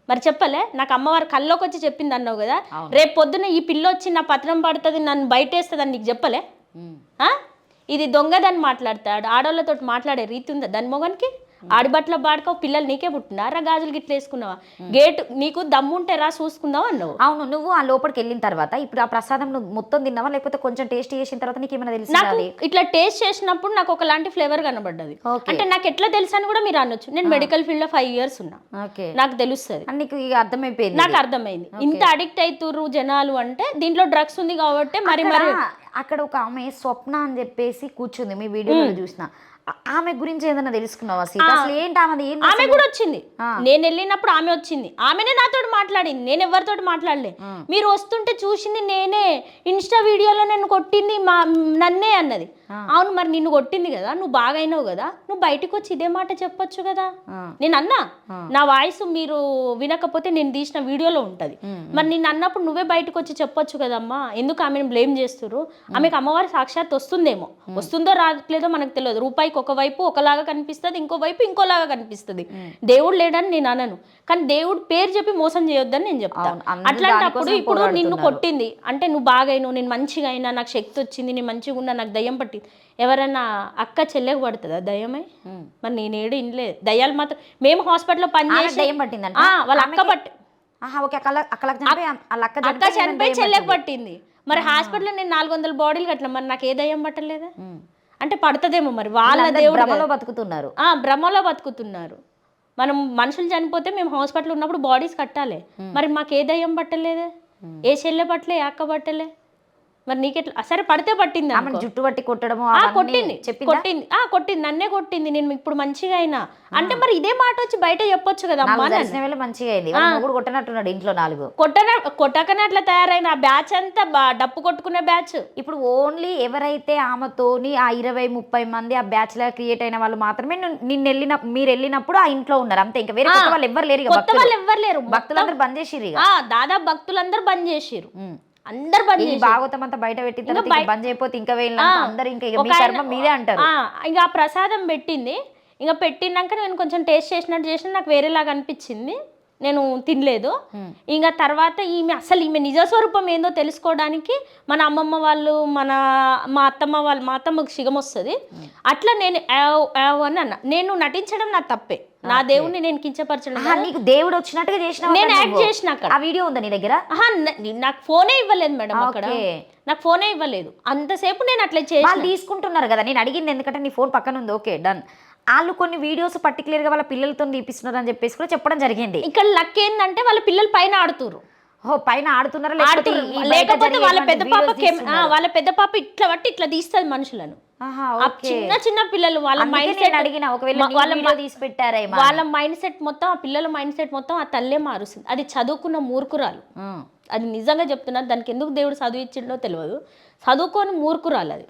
మరి చెప్పలే? నాకు అమ్మవారు కల్లోకి వచ్చి చెప్పింది అన్నావు కదా, రేపు పొద్దున ఈ పిల్ల వచ్చి నా పతనం పడుతుంది నన్ను బయటేస్తుంది అని నీకు చెప్పలే? ఇది దొంగదని మాట్లాడతాడు, ఆడవాళ్ళతో మాట్లాడే రీతి ఉందా దాని మొగనికి? ఆడిబట్ల బాడుకో పిల్లలు నీకే పుట్టినారా, గాజులు గిట్ల వేసుకున్నావా? గేట్ నీకు దమ్ముంటే రా చూసుకుందావా అన్నావు. అవును, నువ్వు ఆ లోపలికి వెళ్ళిన తర్వాత ఇప్పుడు ఆ ప్రసాదం నువ్వు మొత్తం తిన్నావా, లేకపోతే కొంచెం టేస్ట్ చేసిన తర్వాత నీకు ఏమైనా తెలిసిందా? నాకు ఇట్లా టేస్ట్ చేసినప్పుడు నాకు ఒకలాంటి ఫ్లేవర్ కనబడ్డది. అంటే నాకు ఎట్లా తెలుసు అని కూడా మీరు అనొచ్చు. నేను మెడికల్ ఫీల్డ్ లో 5 years ఉన్నా, నాకు తెలుస్తుంది, నీకు ఇక అర్థమైపోయింది. నాకు అర్థమైంది ఇంత అడిక్ట్ అవుతుర్రు జనాలు అంటే దీంట్లో డ్రగ్స్ ఉంది కాబట్టి. మరి అక్కడ ఒక ఆమె స్వప్న అని చెప్పేసి కూర్చుంది, మీ వీడియోలో చూసిన. ఆమె గురించి ఏదైనా తెలుసుకున్నావా సీత? అసలు ఏంటి ఆమె కూడా వచ్చింది, నేను వెళ్ళినప్పుడు ఆమె వచ్చింది, ఆమెనే నాతో మాట్లాడింది, నేను ఎవరితో మాట్లాడలే. మీరు వస్తుంటే చూసింది నేనే, ఇన్స్టా వీడియోలో నేను కొట్టింది నన్నే అన్నది. అవును, మరి నిన్ను కొట్టింది కదా, నువ్వు బాగా అయినావు కదా, నువ్వు బయటకు వచ్చి ఇదే మాట చెప్పొచ్చు కదా. నేను అన్నా, నా వాయిస్ మీరు వినకపోతే నేను తీసిన వీడియోలో ఉంటది, మరి నిన్ను అన్నప్పుడు నువ్వే బయటకు వచ్చి చెప్పొచ్చు కదమ్మా, ఎందుకు ఆమెను బ్లేమ్ చేస్తున్నారు? ఆమెకు అమ్మవారి సాక్షాత్ వస్తుందేమో, వస్తుందో రావట్లేదో మనకు తెలియదు. రూపాయికి ఒకవైపు ఒకలాగా కనిపిస్తుంది, ఇంకో వైపు ఇంకోలాగా కనిపిస్తుంది. దేవుడు లేడని నేను అనను, కానీ దేవుడు పేరు చెప్పి మోసం చేయొద్దని నేను చెప్తాను. అట్లాంటప్పుడు ఇప్పుడు నిన్ను కొట్టింది అంటే నువ్వు బాగా అయినావు, నేను మంచిగా అయినా, నాకు శక్తి వచ్చింది, నేను మంచిగా ఉన్నా, నాకు దయ్యం పట్టింది. ఎవరన్నా అక్క చెల్లెకు పడుతుందా దయ్యమై? మరి నేనేడు ఇనలేదు దయ్యాలు మాత్రం. మేము హాస్పిటల్లో పనిచేసి దయ్యం పట్టిందంట వాళ్ళ అక్క పట్టి అక్క చనిపోయి చెల్లెకు పట్టింది. మరి హాస్పిటల్లో నేను 400 బాడీలు కట్టిన, మరి నాకు ఏ దయ్యం పట్టలేదా? అంటే పడుతుందేమో మరి. వాళ్ళ దేవుడు భ్రమలో బతుకుతున్నారు, భ్రమలో బతుకుతున్నారు. మనం మనుషులు చనిపోతే మేము హాస్పిటల్ ఉన్నప్పుడు బాడీస్ కట్టాలి, మరి మాకు ఏ దయ్యం పట్టలేదే, ఏ చెల్లె పట్టలే, ఏ అక్క పట్టలే, మరి నీకెట్లా? సరే పడితే పట్టింది, జుట్టు పట్టి కొట్టడము కొట్టింది, కొట్టింది, నన్నే కొట్టింది, నేను ఇప్పుడు మంచిగా అయినా అంటే మరి ఇదే మాట వచ్చి బయట చెప్పొచ్చు కదా అమ్మా. మంచిగా అయింది, కొట్టనట్టున్నాడు ఇంట్లో 4 కొట్టకనే అట్లా తయారైన ఆ బ్యాచ్ అంతా డప్పు కొట్టుకునే బ్యాచ్. ఇప్పుడు ఓన్లీ ఎవరైతే ఆమెతోని ఆ 20-30 మంది ఆ బ్యాచ్ లా క్రియేట్ అయిన వాళ్ళు మాత్రమే మీరు వెళ్ళినప్పుడు ఆ ఇంట్లో ఉన్నారు అంతే, ఇంకా వేరే కొత్త వాళ్ళు ఎవ్వరు లేరు. కొత్త వాళ్ళు ఎవ్వరు లేరు, భక్తులందరూ బంద్ చేసిరు, దాదాపు భక్తులందరూ బంద్ చేసిరు, అందరు బంద్ చేసి భాగవతం అంతా బయట పెట్టిన తర్వాత బంద్ చేయకపోతే ఇంకా అందరు ఇంకా మీ కర్మ మీదే అంటారు. ఇంకా ఆ ప్రసాదం పెట్టింది, ఇంకా పెట్టినాక నేను కొంచెం టేస్ట్ చేసినా నాకు వేరేలాగా అనిపించింది, నేను తినలేదు. ఇంకా తర్వాత ఈమె నిజ స్వరూపం ఏందో తెలుసుకోవడానికి మన అమ్మమ్మ వాళ్ళు మా అత్తమ్మకు సిగం వస్తుంది, అట్లా నేను అని అన్న. నేను నటించడం నా తప్పే, నా దేవుడిని నేను కించపరచడం. నీకు దేవుడు వచ్చినట్టుగా చేసిన, నేను యాక్ట్ చేసిన. అక్కడ ఆ వీడియో ఉందా నీ దగ్గర? నాకు ఫోనే ఇవ్వలేదు మేడం, అక్కడ నాకు ఫోనే ఇవ్వలేదు. అంతసేపు నేను అట్లా చేసి తీసుకుంటున్నారు కదా. నేను అడిగింది ఎందుకంటే నీ ఫోన్ పక్కన ఉంది, ఓకే డన్. వాళ్ళు కొన్ని వీడియోస్ పర్టికులర్గా వాళ్ళ పిల్లలతో తీపిస్తున్నారు అని చెప్పేసి కూడా చెప్పడం జరిగింది. ఇక్కడ లక్ ఏంటంటే వాళ్ళ పిల్లలు పైన ఆడుతున్నారు, పైన ఆడుతున్నారా లేకపోతే వాళ్ళ పెద్ద పాప ఇట్లా బట్టి ఇట్లా తీస్తుంది మనుషులను. చిన్న పిల్లలు వాళ్ళ మైండ్ సెట్ అడిగిన ఒకవేళ తీసి పెట్టారా వాళ్ళ మైండ్ సెట్ మొత్తం, ఆ పిల్లల మైండ్ సెట్ మొత్తం ఆ తల్లే మారుస్తుంది. అది చదువుకున్న మూర్ఖురాలు, అది నిజంగా చెప్తున్నారు. దానికి ఎందుకు దేవుడు చదువు ఇచ్చిండో తెలియదు, చదువుకొని మూర్ఖురాలు. అది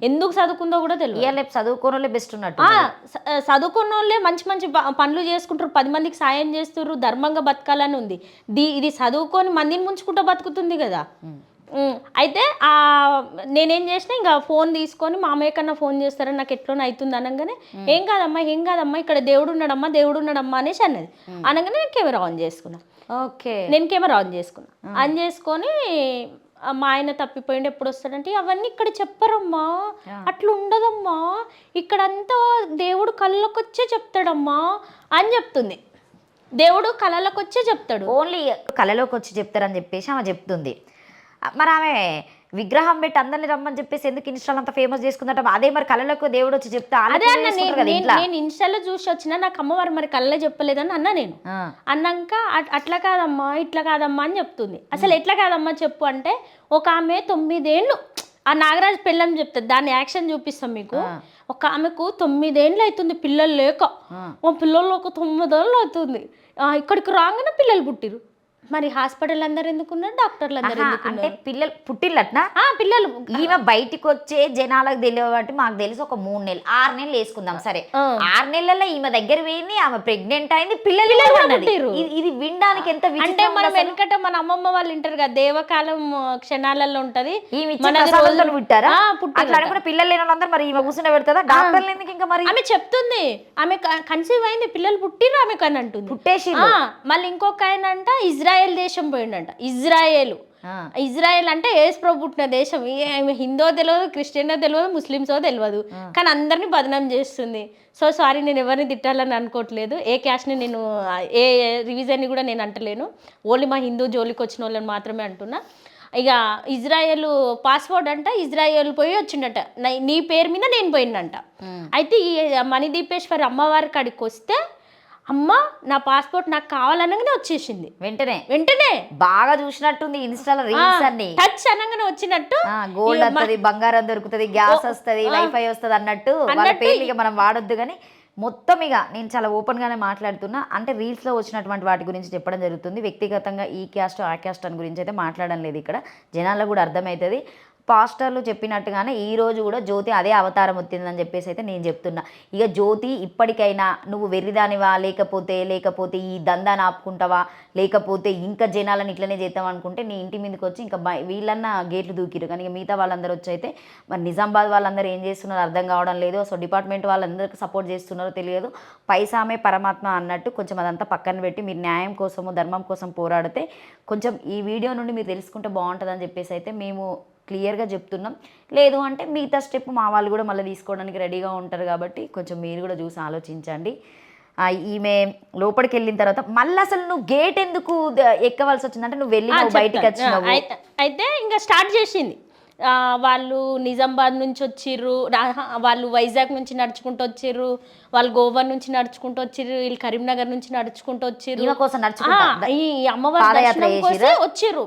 ఎందుకు చదువుకుందో కూడా తెలియదు. చదువుకోనోళ్ళే బెస్ట్ ఉన్నట్టు, చదువుకున్న వాళ్ళే మంచి మంచి పనులు చేసుకుంటారు, 10 మందికి సాయం చేస్తున్నారు, ధర్మంగా బతకాలని ఉంది. ఇది చదువుకొని మందిని ముంచుకుంటూ బతుకుతుంది కదా. అయితే నేనేం చేసిన, ఇంకా ఫోన్ తీసుకొని మామయ్య కన్నా ఫోన్ చేస్తారని నాకు ఎట్లోనే అవుతుంది అనగానే, ఏం కాదమ్మా ఇక్కడ దేవుడు ఉన్నాడమ్మా అనేసి అన్నది. అనగానే నేను కెమెరా ఆన్ చేసుకున్నా. నేను కెమెరా ఆన్ చేసుకొని మా ఆయన తప్పిపోయింది, ఎప్పుడు వస్తాడంటే అవన్నీ ఇక్కడ చెప్పరమ్మా, అట్లా ఉండదమ్మా, ఇక్కడంతా దేవుడు కళ్ళకు వచ్చే చెప్తాడమ్మా అని చెప్తుంది. దేవుడు కళలోకి వచ్చే చెప్తాడు, ఓన్లీ కళలోకి వచ్చి చెప్తారని చెప్పేసి ఆమె చెప్తుంది. మరి ఆమె విగ్రహం పెట్టి అందరిని రమ్మని చెప్పేసి ఎందుకు ఇన్స్టాల్ అంత ఫేమస్ చేసుకుందట? అదే మరి కళలకు దేవుడు వచ్చి చెప్తే అదే అన్న నేను ఇన్స్టాలో చూసి వచ్చిన నాకు అమ్మవారు మరి కళ్ళలో చెప్పలేదని అన్నా నేను. అన్నాక అట్లా కాదమ్మా ఇట్లా కాదమ్మా అని చెప్తుంది. అసలు ఎట్లా కాదమ్మా చెప్పు అంటే, ఒక ఆమె 9 ఏళ్ళు ఆ నాగరాజు పెళ్ళని చెప్తుంది, దాన్ని యాక్షన్ చూపిస్తాం మీకు. ఒక ఆమెకు 9 ఏళ్ళు అవుతుంది పిల్లలు లేక, మా పిల్లలు ఒక 9 ఏళ్ళు అవుతుంది, ఇక్కడికి రాగానే పిల్లలు పుట్టిరు. మరి హాస్పిటల్ అందరు ఎందుకున్నారు, డాక్టర్లు అందరు అంటే పిల్లలు పుట్టిల్లట్నా? పిల్లలు ఈమె బయటికి వచ్చే జనాలకు తెలియబట్టి మాకు తెలిసి ఒక 3 నెలలు 6 నెలలు వేసుకుందాం సరే. 6 నెలల్లో ఈమె దగ్గర పోయింది, ఆమె ప్రెగ్నెంట్ అయింది, పిల్లలు ఇది వినడానికి ఎంత అంటే మనం వెనకట మన అమ్మమ్మ వాళ్ళు వింటారు కదా, దేవకాలం క్షణాలలో ఉంటది పుట్టారా అట్లా అనుకున్న పిల్లలు లేని వాళ్ళందరూ మరి ఈమె కూర్చుని పెడతా డాక్టర్లు ఎందుకు? ఇంకా మరి ఆమె చెప్తుంది ఆమె కన్సీవ్ అయింది, పిల్లలు పుట్టిరు ఆమెకు అని అంటుంది, పుట్టేసి. మళ్ళీ ఇంకొక ఆయన అంట ఇజ్రాయెల్ దేశం పోయిండంట. ఇజ్రాయెల్ అంటే యేసు ప్రభు పుట్టిన దేశం. హిందో తెలియదు, క్రిస్టియనో తెలియదు, ముస్లిమ్సో తెలియదు, కానీ అందరినీ బదనాం చేస్తుంది. సో సారీ, నేను ఎవరిని తిట్టాలని అనుకోవట్లేదు, ఏ క్యాస్ట్ని నేను ఏ రివిజన్ని కూడా నేను అంటలేను, ఓన్లీ మా హిందూ జోలికి వచ్చిన వాళ్ళని మాత్రమే అంటున్నా. ఇక ఇజ్రాయెల్ పాస్పోర్ట్ అంట, ఇజ్రాయెల్ పోయి వచ్చిండట, నీ పేరు మీద నేను పోయిందంట. అయితే ఈ మణిదీపేశ్వరి అమ్మవారి కాడికి వస్తే, అమ్మ నా పాస్పోర్ట్ నాకు కావాలనగానే వచ్చేసింది, వెంటనే బాగా చూసినట్టుంది ఇన్స్టాలో రీల్స్ అన్ని, టచ్ అనగానే వచ్చినట్టు. గోల్డ్ వస్తుంది, బంగారం దొరుకుతుంది, గ్యాస్ వస్తుంది, వైఫై వస్తుంది అన్నట్టు వాళ్ళ పేర్లు ఇక మనం వాడొద్దు. కానీ మొత్తం ఇక నేను చాలా ఓపెన్గానే మాట్లాడుతున్నా, అంటే రీల్స్లో వచ్చినటువంటి వాటి గురించి చెప్పడం జరుగుతుంది. వ్యక్తిగతంగా ఈ క్యాస్ట్ ఆ క్యాస్ట్ అని గురించి అయితే మాట్లాడడం లేదు ఇక్కడ, జనాలకు కూడా అర్థమవుతుంది. పాస్టర్లు చెప్పినట్టుగానే ఈరోజు కూడా జ్యోతి అదే అవతారం వచ్చిందని చెప్పేసి అయితే నేను చెప్తున్నా. ఇక జ్యోతి ఇప్పటికైనా నువ్వు వెర్రిదానివా, లేకపోతే ఈ దందాన్ని ఆపుకుంటావా, లేకపోతే ఇంకా జనాలను ఇట్లనే చేద్దాం అనుకుంటే నీ ఇంటి మీదకి వచ్చి ఇంకా వీళ్ళన్నా గేట్లు దూకిరు. కానీ మిగతా వాళ్ళందరూ వచ్చి అయితే మరి నిజామాబాద్ వాళ్ళందరూ ఏం చేస్తున్నారో అర్థం కావడం లేదు. సో డిపార్ట్మెంట్ వాళ్ళందరికీ సపోర్ట్ చేస్తున్నారో తెలియదు. పైసామే పరమాత్మ అన్నట్టు కొంచెం అదంతా పక్కన పెట్టి మీరు న్యాయం కోసము ధర్మం కోసం పోరాడితే కొంచెం ఈ వీడియో నుండి మీరు తెలుసుకుంటే బాగుంటుందని చెప్పేసి అయితే మేము క్లియర్గా చెప్తున్నాం. లేదు అంటే మిగతా స్టెప్ మా వాళ్ళు కూడా మళ్ళీ తీసుకోవడానికి రెడీగా ఉంటారు కాబట్టి కొంచెం మీరు కూడా చూసి ఆలోచించండి. ఈమె లోపలికి వెళ్ళిన తర్వాత మళ్ళీ అసలు నువ్వు గేట్ ఎందుకు ఎక్కవలసి వచ్చిందంటే నువ్వు వెళ్ళి బయటికి వచ్చినావు. అయితే ఇంకా స్టార్ట్ చేసింది, వాళ్ళు నిజామాబాద్ నుంచి వచ్చిర్రు, వాళ్ళు వైజాగ్ నుంచి నడుచుకుంటూ వచ్చిర్రు, వాళ్ళు గోవా నుంచి నడుచుకుంటూ వచ్చిర్రు, వీళ్ళు కరీంనగర్ నుంచి నడుచుకుంటూ వచ్చిర్రు, ఈ అమ్మవారి వచ్చిర్రు.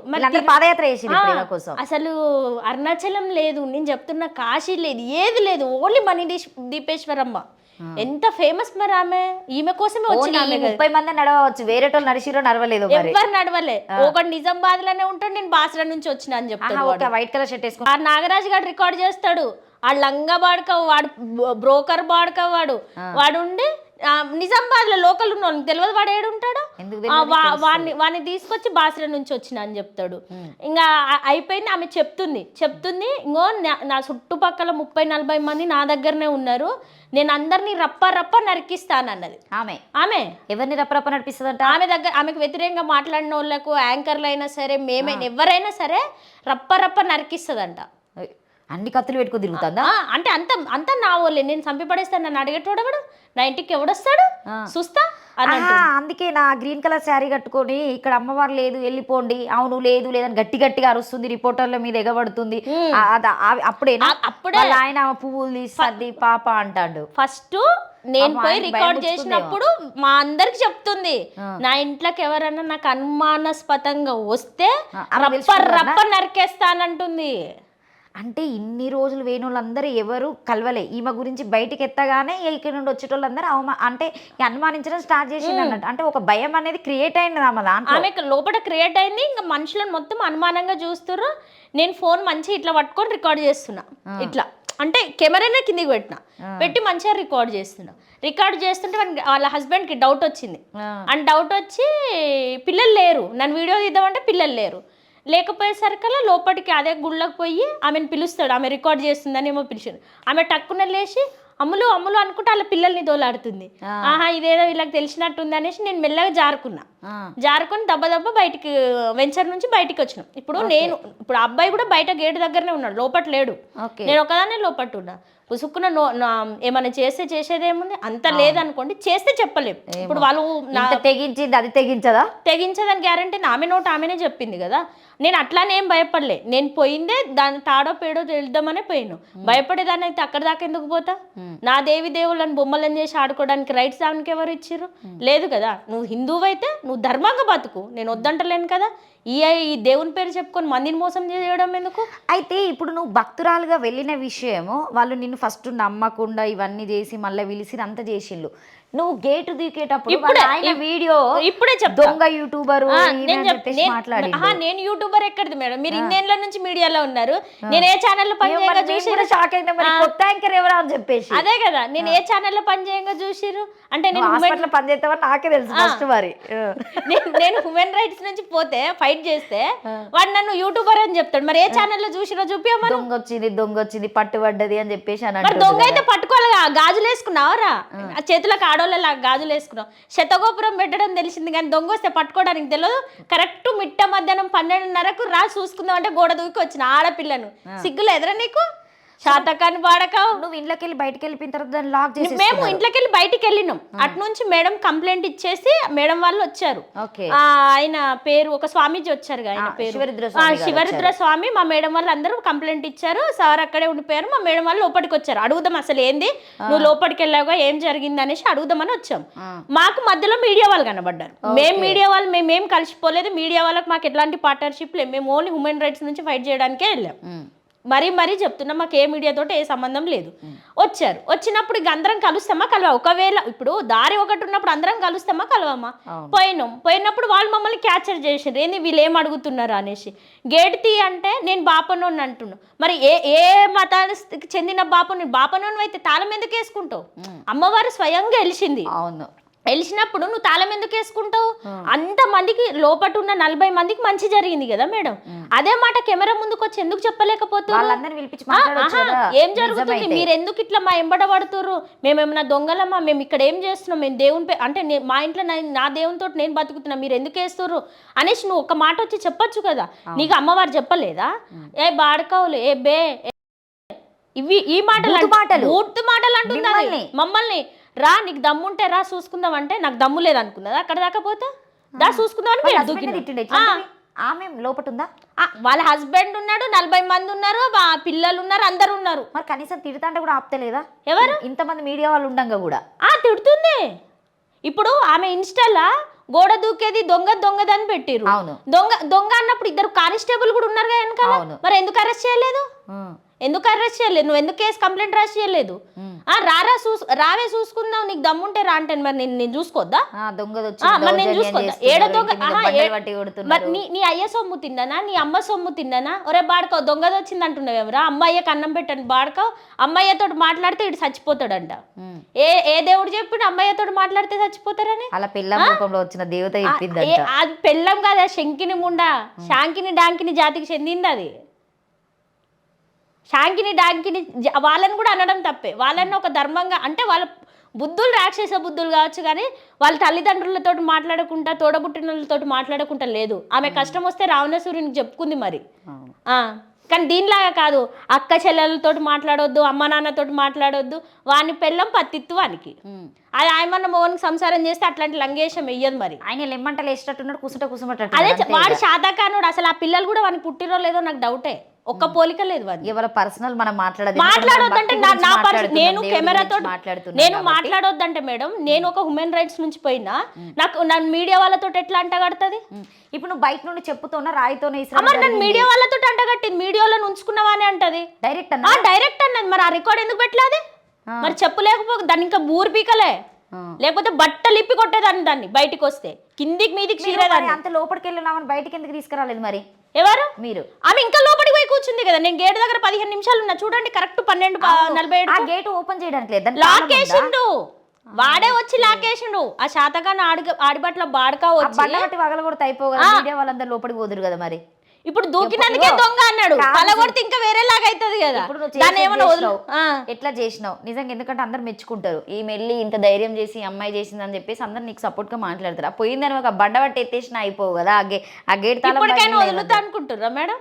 అసలు అరుణాచలం లేదు, నేను చెప్తున్నా కాశీ లేదు, ఏది లేదు, ఓన్లీ మణిదీపేశ్వరమ్మ. ఎంత ఫేమస్ మరి ఆమె, ఈమె కోసమే వచ్చిన 30 మంది నడవచ్చు, వేరే వాళ్ళు నడిచిరో నడవలేదు, ఎవరు నడవలే. ఒకటి నిజామాబాద్ లోనే ఉంటాడు, నేను బాసరా నుంచి వచ్చిన అని చెప్తాడు, వైట్ కలర్ షర్ట్ వేసుకుని. ఆ నాగరాజు గారు రికార్డ్ చేస్తాడు, ఆ లంగా బాడక వాడు, బ్రోకర్ బాడక వాడు ఉండి నిజామాబాద్ లో లోకల్ ఉన్న వాళ్ళకి తెలియదు వాడు ఏడుంటాడు, వాడిని తీసుకొచ్చి బాసరా నుంచి వచ్చిన అని చెప్తాడు. ఇంకా అయిపోయింది. ఆమె చెప్తుంది ఇంకో నా చుట్టుపక్కల 30-40 మంది నా దగ్గరనే ఉన్నారు, నేను అందరినీ రప్ప నరికిస్తానన్నది ఆమె. ఎవరిని రప్ప నడిపిస్తుందంట? ఆమెకు వ్యతిరేకంగా మాట్లాడిన వాళ్ళకు, యాంకర్లు అయినా సరే, మేమైనా ఎవరైనా సరే రప్ప నరికిస్తుందంట. అన్ని కత్తులు పెట్టుకుని తిరుగుతుందా? అంటే అంత నా వాళ్ళే, నేను చంపి పడేస్తాను, నన్ను అడిగేటోడు ఎవడు, నా ఇంటికి ఎవడొస్తాడు చూస్తా. అందుకే నా గ్రీన్ కలర్ శారీ కట్టుకొని ఇక్కడ అమ్మవారు లేదు వెళ్ళిపోండి, అవును లేదు లేదని గట్టిగా అరుస్తుంది, రిపోర్టర్ల మీద ఎగబడుతుంది. అప్పుడే ఆయన పువ్వులు తీస్తుంది పాప అంటాడు. ఫస్ట్ నేను పోయి రికార్డ్ చేసినప్పుడు మా అందరికి చెప్తుంది, నా ఇంట్లోకి ఎవరన్నా నాకు అనుమానాస్పదంగా వస్తే రప్ప నరికేస్తానంటుంది. అంటే ఇన్ని రోజులు వేణు వాళ్ళందరూ ఎవరు కలవలే, ఈమె గురించి బయటికి ఎత్తగానే ఇక్కడ నుండి వచ్చేటోళ్ళందరూ అంటే అనుమానించడం స్టార్ట్ చేసింది అన్నట్టు. అంటే ఒక భయం అనేది క్రియేట్ అయింది ఆమె లోపల క్రియేట్ అయింది. ఇంకా మనుషులను మొత్తం అనుమానంగా చూస్తున్నారు. నేను ఫోన్ మంచిగా ఇట్లా పట్టుకొని రికార్డ్ చేస్తున్నా, ఇట్లా అంటే కెమెరానే కిందికి పెట్టి మంచిగా రికార్డ్ చేస్తుంటే వాళ్ళ హస్బెండ్కి డౌట్ వచ్చింది. అండ్ డౌట్ వచ్చి పిల్లలు లేరు, నన్ను వీడియో తీద్దామంటే పిల్లలు లేకపోయేసరికల్లా లోపలికి అదే గుళ్ళకి పోయి ఆమెను పిలుస్తాడు, ఆమె రికార్డ్ చేస్తుందని ఏమో పిలిచాడు. ఆమె టక్కున లేచి అమ్ములు అనుకుంటే వాళ్ళ పిల్లల్ని దోలాడుతుంది. ఇదేదో వీళ్ళకి తెలిసినట్టుంది అనేసి నేను మెల్లగా జారుకొని దెబ్బ బయటికి వెంచర్ నుంచి బయటికి వచ్చినాం. ఇప్పుడు అబ్బాయి కూడా బయట గేట్ దగ్గరనే ఉన్నాడు, లోపల లేడు, నేను ఒకదానే లోపల ఉన్నా. పుసుక్కున ఏమైనా చేసేదేముంది అంత లేదనుకోండి, చేస్తే చెప్పలేము. ఇప్పుడు వాళ్ళు తెగించింది, అది తెగించదా? తెగించదని గ్యారంటీ ఆమె నోట్ ఆమెనే చెప్పింది కదా. నేను అట్లానే ఏం భయపడలే, నేను పోయిందే దాని తాడో పేడో వెళ్దామనే పోయిను. భయపడేదాన్ని అయితే అక్కడ దాకా ఎందుకు పోతా? నా దేవి దేవుళ్ళని బొమ్మలను చేసి ఆడుకోవడానికి రైట్స్ దానికి ఎవరు ఇచ్చిర్రు? లేదు కదా. నువ్వు హిందువు అయితే నువ్వు ధర్మంగా బతుకు, నేను వద్దంటలేను కదా. ఈ దేవుని పేరు చెప్పుకొని మందిని మోసం చేయడం ఎందుకు? అయితే ఇప్పుడు నువ్వు భక్తురాలుగా వెళ్ళిన విషయము వాళ్ళు నిన్ను ఫస్ట్ నమ్మకుండా ఇవన్నీ చేసి మళ్ళీ పిలిచి అంత చేసిళ్ళు. నువ్వు గేటు దికేటప్పుడు ఆయన వీడియో ఇప్పుడే దొంగ యూట్యూబర్ మాట్లాడి, నేను యూట్యూబర్ ఎక్కడిది మేడం? మీరు ఇన్నేళ్ల నుంచి మీడియాలో ఉన్నారు. నేను ఏ ఛానల్లో పనిచేయగా చూసిరు? షాక్ అయినా కొత్త యాంకర్ ఎవరా అని చెప్పేసి. అదే కదా, నేను ఏ ఛానల్లో పనిచేయగా చూసిరు అంటే నేను హాస్పిటల్ పనిచేస్తావని నాకే తెలుసు ఫస్ట్. మరి నేను హ్యూమన్ రైట్స్ నుంచి పోతే ఫైట్ చేస్తే వాడు నన్ను యూట్యూబర్ అని చెప్తాడు. మరి ఏ ఛానల్లో చూసిరో చూపించమని. దొంగ వచ్చింది పట్టుబడ్డది అని చెప్పేసి అని. దొంగ అయితే పట్టుకోవాలిగా, గాజులు వేసుకున్నావరా? చేతులకు ఆడోళ్ళలా గాజులు వేసుకున్నావు. శతగోపురం పెట్టడం తెలిసింది కానీ దొంగ వస్తే పట్టుకోవడానికి తెలియదు. కరెక్ట్ మిట్ట మధ్యాహ్నం 12:30కు రా చూసుకుందాం అంటే గోడ దూకి వచ్చిన ఆడపిల్లను. సిగ్గులు ఎదురా నీకు? శాతకాన్ని పాడకావు. నువ్వు ఇంట్లోకి వెళ్ళి బయటకు వెళ్ళిన తర్వాత దాన్ని లాక్ చేసి మేము ఇంట్లోకి వెళ్ళి బయటికి వెళ్ళినాం. అటు నుంచి మేడం కంప్లైంట్ ఇచ్చేసి మేడం వాళ్ళు వచ్చారు. ఆయన పేరు ఒక స్వామీజీ వచ్చారు, ఆయన పేరు శివరుద్ర స్వామి. మా మేడం వాళ్ళు అందరూ కంప్లైంట్ ఇచ్చారు. సార్ అక్కడే ఉండిపోయారు. మా మేడం వాళ్ళు లోపలికి వచ్చారు. అడుగుదాం అసలు ఏంది, నువ్వు లోపలికి వెళ్ళావుగా ఏం జరిగింది అనేసి అడుగుదామని వచ్చాం. మాకు మధ్యలో మీడియా వాళ్ళు కనబడ్డారు. మేము మీడియా వాళ్ళు మేమేం కలిసిపోలేదు. మీడియా వాళ్ళకి మాకు ఎట్లాంటి పార్ట్నర్షిప్ లేదు. మేము ఓన్లీ హ్యూమన్ రైట్స్ నుంచి ఫైట్ చేయడానికే వెళ్ళాం. మరీ చెప్తున్నా, మాకు ఏ మీడియాతో ఏ సంబంధం లేదు. వచ్చారు. వచ్చినప్పుడు ఇక అందరం కలుస్తామా కలవా? ఒకవేళ ఇప్పుడు దారి ఒకటి ఉన్నప్పుడు అందరం కలుస్తామా కలవమా? పోయినప్పుడు వాళ్ళు మమ్మల్ని క్యాప్చర్ చేసారు. ఏంది వీళ్ళు ఏం అడుగుతున్నారు అనేసి. గేట్ తీ అంటే నేను బాపనోని అంటున్నాను. మరి ఏ మతానికి చెందిన బాపనోని అయితే తాళం ఎందుకు వేసుకుంటావు? అమ్మవారు స్వయంగా వెలిసింది. అవును, వెలిసినప్పుడు నువ్వు తాళం ఎందుకు వేసుకుంటావు? అంత మందికి లోపట ఉన్న 40 మందికి మంచి జరిగింది కదా మేడం. అదే మాట కెమెరా ముందుకు వచ్చి ఎందుకు చెప్పలేకపోతున్నారు? ఏం జరుగుతుంది? మీరు ఎందుకు ఇట్లా మా ఎంబడ పడుతుర్రు? మేమేమన్నా దొంగలమ్మా? మేము ఇక్కడ ఏం చేస్తున్నాం? మేము దేవుని అంటే మా ఇంట్లో నా దేవునితో నేను బతుకుతున్నా, మీరు ఎందుకు వేస్తుర్రు అనేసి నువ్వు ఒక మాట వచ్చి చెప్పొచ్చు కదా. నీకు అమ్మవారు చెప్పలేదా? ఏ బాడకావులు ఏ బే ఇవి ఈ మాటలు అంటున్నారు మమ్మల్ని. రా నీకు దమ్ముంటే రా చూసుకుందాం అంటే నాకు దమ్ము లేదు అనుకున్నదా? అక్కడ దాకా పోతా దా చూసుకుందాం అని ఆమె లోపట ఉందా? వాళ్ళ హస్బెండ్ ఉన్నాడు, 40 మంది ఉన్నారు, పిల్లలు ఉన్నారు, అందరు ఉన్నారు. మరి కనీసం తిడతాంటే కూడా ఆపుతలేదా? ఎవరు? ఇంతమంది మీడియా వాళ్ళు ఉండంగా కూడా తిడుతుంది. ఇప్పుడు ఆమె ఇన్స్టాలా గోడ దూకేది దొంగదని పెట్టిరు. దొంగ అన్నప్పుడు 2 కానిస్టేబుల్ కూడా ఉన్నారు కదా. మరి ఎందుకు అరెస్ట్ చేయలేదు? నువ్వు ఎందుకు కేసు కంప్లైంట్ రాసి చేయలేదు? రావే చూసుకుందాం, నీకు దమ్ముంటే రా అంటే మరి నేను చూసుకోద్దా? నేను చూసుకోద్దా? ఏడో దొంగ నీ అయ్య సొమ్ము తిందనా, నీ అమ్మ సొమ్ము తిందనా? ఒరే బాడకో దొంగది వచ్చింది అంటున్నావేమరా? అమ్మాయ్యకి అన్నం పెట్టండి బాడకో. అమ్మాయ్యతో మాట్లాడితే ఇటు చచ్చిపోతాడంట. ఏ దేవుడు చెప్పి అమ్మాయ్యతో మాట్లాడితే చచ్చిపోతారని? అలా పిల్లం రూపంలో వచ్చిన దేవత అది పెళ్ళం కాదా, శంకిని ముండా, శాంకిని డాంకిని జాతికి చెందింది అది. శాంకిని డాంకిని వాళ్ళని కూడా అనడం తప్పే. వాళ్ళని ఒక ధర్మంగా అంటే వాళ్ళ బుద్ధులు రాక్షస బుద్ధులు కావచ్చు, కానీ వాళ్ళ తల్లిదండ్రులతో మాట్లాడకుండా తోడబుట్టినతో మాట్లాడకుండా లేదు. ఆమె కష్టం వస్తే రావణాసురునికి చెప్పుకుంది మరి. కానీ దీనిలాగా కాదు, అక్క చెల్లెలతో మాట్లాడొద్దు, అమ్మ నాన్నతో మాట్లాడొద్దు. వాని పెళ్ళం పత్తిత్తు వానికి. అది ఆయమన్న మోహన్కి సంసారం చేస్తే అట్లాంటి లంగేషం వెయ్యదు. మరి ఆయన లెమ్మంటలు వేసేటట్టున్నాడు, కూసుంట. అదే వాడు శాతకానుడు. అసలు ఆ పిల్లలు కూడా వానికి పుట్టిరో లేదో నాకు డౌటే. ఒక్క పోలిక లేదు. ఎవరి పర్సనల్ మనం మాట్లాడొద్దంటే నేను కెమెరాతో నేను మాట్లాడొద్దంటే మేడం, నేను ఒక హ్యూమన్ రైట్స్ నుంచి పోయినా నాకు మీడియా వాళ్ళతో ఎట్లా అంటగడుతుంది? ఇప్పుడు నువ్వు బయట నుండి చెప్పుతోనా రాయితోనే నన్ను మీడియా వాళ్ళతో అంటగట్టింది. మీడియాలో ఉంచుకున్నావా అని అంటది. డైరెక్ట్ అన్నది. మరి ఆ రికార్డ్ ఎందుకు పెట్టలేదు? మరి చెప్పలేకపో దాన్ని ఇంకా బూరు పీకలే, లేకపోతే బట్టలు ఇప్పి కొట్టేదాన్ని దాన్ని బయటికి వస్తే కిందికి మీదికి చీరేదాన్ని. అంత లోపలికి వెళ్ళినామని బయటికి ఎందుకు తీసుకురాలేదు మరి? ఎవరు? మీరు. ఆమె ఇంకా లోపలికి పోయి కూర్చుంది కదా. నేను గేట్ దగ్గర 15 నిమిషాలు ఉన్నా చూడండి. కరెక్ట్ 12:47 గేట్ ఓపెన్ చేయడానికి లేదు, లాకేసిండు. వాడే వచ్చి లాకేసిండు. ఆ శాతగాని ఆడిబట్ల బాడకా వచ్చి వగల కూడా అయిపోగా మీడియా వాళ్ళందరూ లోపలికి పోదురు కదా. మరి ఇప్పుడు దూకినందుకే దొంగ అన్నాడు. పలగొడితే ఇంకా వేరేలాగా అవుతుంది కదా. దాన్ని ఏమన్నా ఎట్లా చేసినావు నిజంగా? ఎందుకంటే అందరు మెచ్చుకుంటారు. ఈ మెల్లి ఇంత ధైర్యం చేసి అమ్మాయి చేసింది అని చెప్పేసి అందరు నీకు సపోర్ట్ గా మాట్లాడతారు. పోయిందని ఒక బండబట్టి ఎత్తేసినా అయిపోవు కదా. ఆ గేట్ ఇప్పటికైనా వదులుతా అనుకుంటురా మేడం?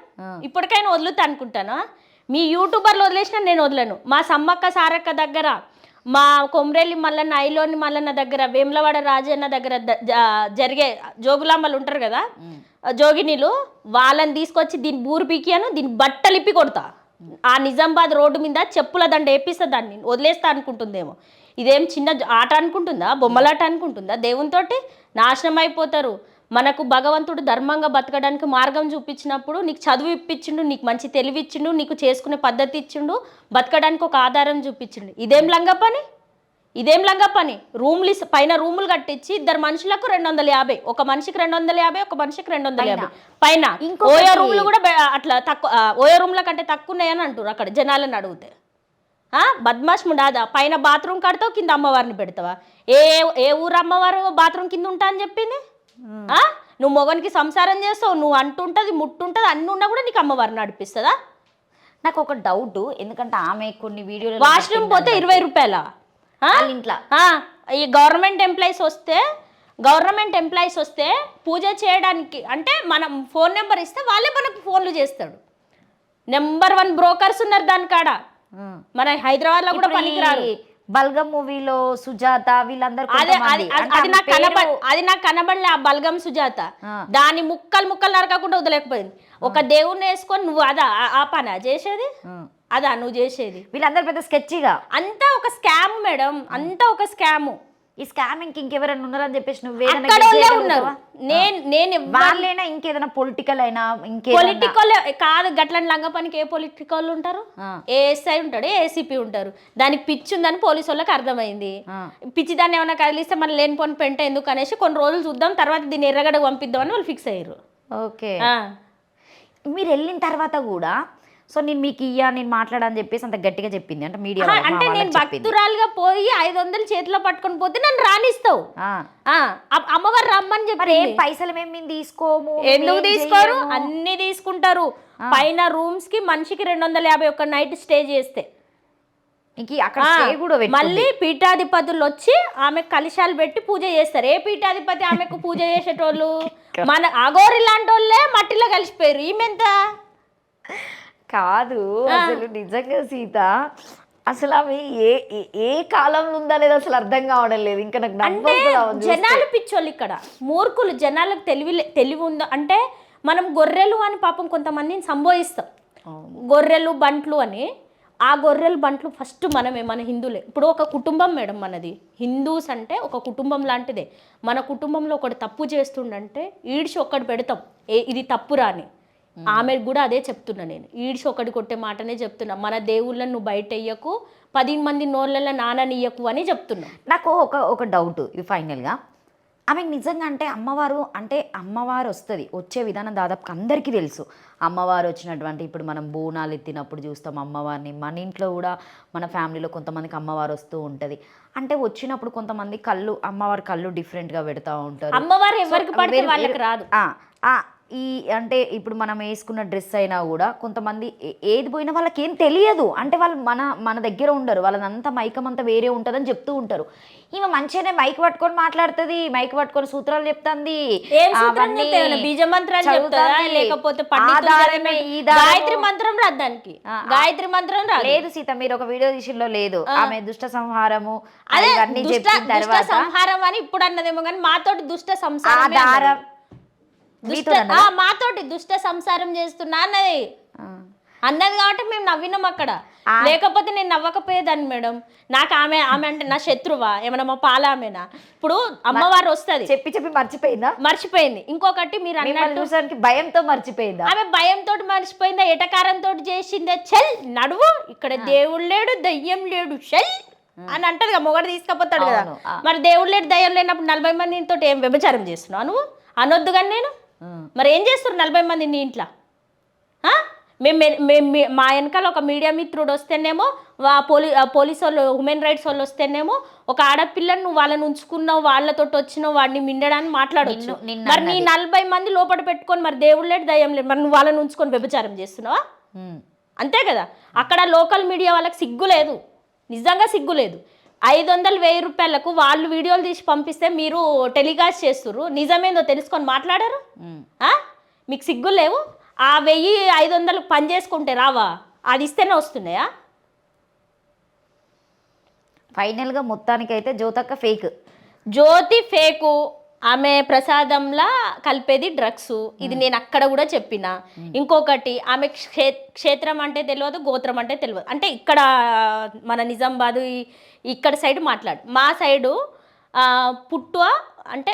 ఇప్పటికైనా వదులుతా అనుకుంటానా? మీ యూట్యూబర్లు వదిలేసినా నేను వదలను. మా సమ్మక్క సారక్క దగ్గర, మా కొమ్రెల్లి మల్లన్న, ఐలోని మల్లన్న దగ్గర, వేములవాడ రాజన్న దగ్గర జరిగే జోగులాంబలు ఉంటారు కదా, జోగినీలు, వాళ్ళని తీసుకొచ్చి దీని బూరు పీకియాను, దీని బట్టలిప్పి కొడతా. ఆ నిజామాబాద్ రోడ్డు మీద చెప్పుల దండ వేపిస్తా, దాన్ని వదిలేస్తా అనుకుంటుందేమో. ఇదేం చిన్న ఆట అనుకుంటుందా, బొమ్మలాట అనుకుంటుందా? దేవునితోటి నాశనం అయిపోతారు. మనకు భగవంతుడు ధర్మంగా బతకడానికి మార్గం చూపించినప్పుడు నీకు చదువు ఇప్పించిండు, నీకు మంచి తెలివి ఇచ్చిండు, నీకు చేసుకునే పద్ధతి ఇచ్చిండు, బతకడానికి ఒక ఆధారం చూపించిండు. ఇదేం లంగ పని? ఇదేం లంగ పని? రూమ్లు పైన రూములు కట్టించి 2 మనుషులకు 250, ఒక మనిషికి 250, ఒక మనిషికి 250 పైన. ఓయో రూమ్లు కూడా అట్లా తక్కువ, ఓయో రూమ్ల కంటే తక్కువ ఉన్నాయని అంటారు అక్కడ జనాలను అడిగితే. బద్మాష్ ముడాదా? పైన బాత్రూమ్ కడతావు, కింద అమ్మవారిని పెడతావా? ఏ ఏ ఊరు అమ్మవారు బాత్రూమ్ కింద ఉంటా అని చెప్పింది? నువ్వు మొగనికి సంసారం చేస్తావు, నువ్వు అంటుంటది ముట్టుంటది, అన్ని ఉన్నా కూడా నీకు అమ్మవారిని నడిపిస్తుందా? నాకు ఒక డౌట్, ఎందుకంటే ఆమె కొన్ని వీడియోలు వాష్రూమ్ పోతే 20 రూపాయల ఇంట్లో. ఈ గవర్నమెంట్ ఎంప్లాయీస్ వస్తే పూజ చేయడానికి అంటే మనం ఫోన్ నెంబర్ ఇస్తే వాళ్ళే మనకు ఫోన్లు చేస్తాడు. నెంబర్ 1 బ్రోకర్స్ ఉన్నారు దాని కాడ. మన హైదరాబాద్ లో కూడా పనికిరారు. బల్గం మూవీలో సుజాత వీళ్ళందరూ అది నాకు కనబడలే. ఆ బల్గం సుజాత దాని ముక్కలు నరకకుండా వదలేకపోయింది. ఒక దేవుణ్ణి వేసుకొని నువ్వు ఆ పనా చేసేది? అదా నువ్వు చేసేది? వీళ్ళందరూ పెద్ద స్కెచ్గా, అంతా ఒక స్కామ్ మేడం, అంతా ఒక స్కామ్. ఈ స్కామింగ్ ఇంకెవరైనా ఉన్నారని చెప్పేసి నువ్వు ఉన్నారు. నేను వాళ్ళైనా ఇంకేదైనా పొలిటికల్ అయినా పొలిటికల్ కాదు. గట్లని లంగ పనికి ఏ పొలిటికల్ ఉంటారు? ఏఎస్ఐ ఉంటాడు, ఏసీపీ ఉంటారు. దానికి పిచ్చి ఉందని పోలీసు వాళ్ళకి అర్థమైంది. పిచ్చి దాన్ని ఏమైనా కదిలిస్తే మన లేనిపోని పెంట ఎందుకు అనేసి కొన్ని రోజులు చూద్దాం, తర్వాత దీన్ని ఎర్రగడ్డ పంపిద్దామని వాళ్ళు ఫిక్స్ అయ్యారు. ఓకే, మీరు వెళ్ళిన తర్వాత కూడా సో నేను మీకు నేను మాట్లాడని చెప్పేసి అంత గట్టిగా చెప్పింది అంటే మీడియా. అంటే నేను భక్తురాలుగా పోయి 500 చేతిలో పట్టుకొని పోతే నన్ను రానిస్తావు, అమ్మవారు రమ్మని చెప్పి. పైసలు మేము తీసుకోము. ఎందుకు తీసుకోరు? అన్ని తీసుకుంటారు. పైన రూమ్స్ కి మనిషికి 250 ఒక నైట్ స్టే చేస్తే. మళ్ళీ పీఠాధిపతులు వచ్చి ఆమె కలశాలు పెట్టి పూజ చేస్తారు. ఏ పీఠాధిపతి ఆమెకు పూజ చేసేటోళ్ళు? మన అఘోరి లాంటి వాళ్ళే మట్టిలో కలిసిపోయారు. ఈమెంత కాదు అసలు నిజంగా సీత, అసలు ఆమె ఏ కాలంలో ఉందా లేదా అసలు అర్థం కావడం లేదు. ఇంకా నాకు జనాలు పిచ్చోళ్ళు ఇక్కడ, మూర్ఖులు. జనాలకు తెలివి ఉందా అంటే మనం గొర్రెలు అని పాపం కొంతమందిని సంబోధిస్తాం, గొర్రెలు బంట్లు అని. ఆ గొర్రెలు బంట్లు ఫస్ట్ మనమే, మన హిందువులే. ఇప్పుడు ఒక కుటుంబం మేడం మనది, హిందూస్ అంటే ఒక కుటుంబం లాంటిదే. మన కుటుంబంలో ఒకటి తప్పు చేస్తుండంటే ఈడ్చి ఒక్కటి పెడతాం, ఇది తప్పురా అని. ఆమెకు కూడా అదే చెప్తున్నా నేను, ఈడ్చి ఒకటి కొట్టే మాటనే చెప్తున్నా. మన దేవుళ్ళని నువ్వు బయట వెయ్యకు, 10 మంది నోళ్ళ నాననియ్యకు అని చెప్తున్నా. నాకు ఒక డౌట్ ఇది ఫైనల్గా. ఆమెకు నిజంగా అంటే అమ్మవారు వస్తుంది, వచ్చే విధానం దాదాపు అందరికీ తెలుసు. అమ్మవారు వచ్చినటువంటి ఇప్పుడు మనం బోనాలు ఎత్తినప్పుడు చూస్తాం అమ్మవారిని. మన ఇంట్లో కూడా మన ఫ్యామిలీలో కొంతమందికి అమ్మవారు వస్తూ ఉంటుంది. అంటే వచ్చినప్పుడు కొంతమంది అమ్మవారి కళ్ళు డిఫరెంట్గా పెడతా ఉంటారు. అమ్మవారు ఎవరికి పడితే వాళ్ళకి రాదు. అంటే ఇప్పుడు మనం వేసుకున్న డ్రెస్ అయినా కూడా కొంతమంది ఏది పోయినా వాళ్ళకి ఏం తెలియదు. అంటే వాళ్ళు మన దగ్గర ఉండరు, వాళ్ళదంతా మైకమంతా వేరే ఉంటుందని చెప్తూ ఉంటారు. ఈమె మంచిగానే మైక్ పట్టుకొని మాట్లాడుతుంది, మైక్ పట్టుకొని సూత్రాలు చెప్తుంది, గాయత్రి మంత్రం రాదు దానికి. గాయత్రి మంత్రం లేదు సీత, మీరు ఒక వీడియో తీసిలో లేదు ఆమె దుష్ట సంహారము అన్ని చెప్పిన తర్వాత సంహారం అని ఇప్పుడు అన్నదేమో కానీ మాతోటి దుష్ట సంసారం, మాతోటి దుష్ట సంసారం చేస్తున్నా అన్నది కాబట్టి మేము నవ్వినాం అక్కడ. లేకపోతే నేను నవ్వకపోయేదాన్ని మేడం. నాకు ఆమె అంటే నా శత్రువా? ఏమన్నా మా పాలామేనా? ఇప్పుడు అమ్మవారు వస్తుంది చెప్పి మర్చిపోయింది. ఇంకొకటి మీరు అన్నట్టు భయంతో మర్చిపోయిందా? ఆమె భయంతో మర్చిపోయిందా? ఎటకారంతో చేసిందే. చెల్ నడువు, ఇక్కడ దేవుడు లేడు దయ్యం లేడు చెల్ అని అంటది కదా, మొగడు తీసుకపోతాడు కదా. మరి దేవుడు లేడు దయ్యం లేనప్పుడు 40 మందితో ఏం వ్యభిచారం చేస్తున్నావు నువ్వు? అనొద్దు కానీ నేను. మరి ఏం చేస్తారు 40 మంది నీ ఇంట్లో? మా వెనకాల ఒక మీడియా మిత్రుడు వస్తేనేమో, పోలీసు వాళ్ళు, హ్యూమన్ రైట్స్ వాళ్ళు వస్తేనేమో, ఒక ఆడపిల్లని నువ్వు వాళ్ళని ఉంచుకున్నావు, వాళ్ళతో వచ్చినావు, వాడిని మిండడానికి మాట్లాడొచ్చు. మరి నీ 40 మంది లోపల పెట్టుకొని మరి దేవుడు లేడు దయ్యం లేదు, మరి నువ్వు వాళ్ళని ఉంచుకొని వ్యభిచారం చేస్తున్నావా? అంతే కదా. అక్కడ లోకల్ మీడియా వాళ్ళకి సిగ్గు లేదు, నిజంగా సిగ్గు లేదు. 500-1000 రూపాయలకు వాళ్ళు వీడియోలు తీసి పంపిస్తే మీరు టెలికాస్ట్ చేస్తుర్రు, నిజమేందో తెలుసుకొని మాట్లాడారు. మీకు సిగ్గులు లేవు? ఆ 1000-500 పని చేసుకుంటే రావా? అది ఇస్తేనే వస్తున్నాయా? ఫైనల్గా మొత్తానికైతే జ్యోతక్క ఫేక్. జ్యోతి ఫేకు, ఆమె ప్రసాదంలా కలిపేది డ్రగ్స్. ఇది నేను అక్కడ కూడా చెప్పిన. ఇంకొకటి ఆమె క్షేత్రం అంటే తెలియదు, గోత్రం అంటే తెలియదు. అంటే ఇక్కడ మన నిజామాబాద్ ఇక్కడ సైడ్ మాట్లాడు, మా సైడు పుట్టు అంటే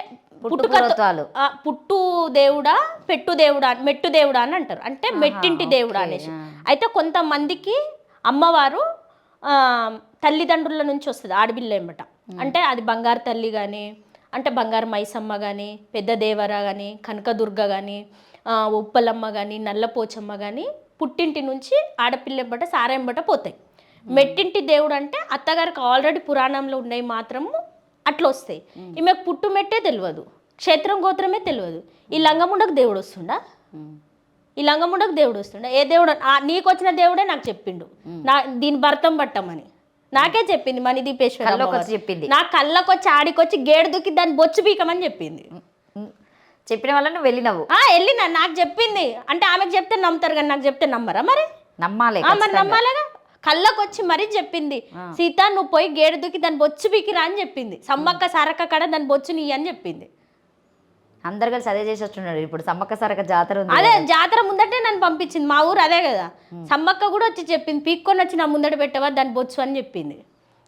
పుట్టు దేవుడా, పెట్టు దేవుడా, మెట్టు దేవుడా అని అంటారు. అంటే మెట్టింటి దేవుడా అనేసి. అయితే కొంతమందికి అమ్మవారు తల్లిదండ్రుల నుంచి వస్తుంది ఆడపిల్ల ఏమట. అంటే అది బంగారు తల్లి కానీ, అంటే బంగారు మైసమ్మ కానీ, పెద్ద దేవర కానీ, కనకదుర్గ కానీ, ఉప్పలమ్మ కానీ, నల్లపోచమ్మ కానీ పుట్టింటి నుంచి ఆడపిల్ల ఎంబట సారాయంబట పోతాయి. మెట్టింటి దేవుడు అంటే అత్తగారికి ఆల్రెడీ పురాణంలో ఉన్నాయి మాత్రము అట్లా వస్తాయి. ఈమెకు పుట్టు మెట్టే తెలియదు, క్షేత్రం గోత్రమే తెలియదు. ఈ లంగముండకు దేవుడు వస్తుండా? ఈ లంగముండకు దేవుడు వస్తుండా? ఏ దేవుడు? నీకు వచ్చిన దేవుడే నాకు చెప్పిండు, దీని భర్తం పట్టమని నాకే చెప్పింది. మణిదీపేశ్వర చెప్పింది. నా కళ్ళకొచ్చి ఆడికొచ్చి గేడు దుక్కి దాన్ని బొచ్చు పీకమని చెప్పింది. చెప్పిన వల్ల నువ్వు వెళ్ళినావు? వెళ్ళినా, నాకు చెప్పింది. అంటే ఆమెకు చెప్తే నమ్ముతారు కానీ నాకు చెప్తే నమ్మరా? మరి నమ్మాలి, మరి నమ్మాలిగా. కళ్ళకొచ్చి మరీ చెప్పింది, సీత నువ్వు పోయి గేడు దుక్కి దాన్ని బొచ్చు పీకిరా అని చెప్పింది. సమ్మక్క సారక్క కాడ దాన్ని బొచ్చు నీ అని చెప్పింది. అందరు కలిసి అదే చేసి వస్తున్నాడు. ఇప్పుడు సమ్మక్క సారక్క జాతర ఉంది, అదే జాతర ముందటే నన్ను పంపించింది. మా ఊరు అదే కదా. సమ్మక్క కూడా వచ్చి చెప్పింది, పీక్కొని వచ్చి నా ముందట పెట్టవా దాన్ని బొచ్చు అని చెప్పింది.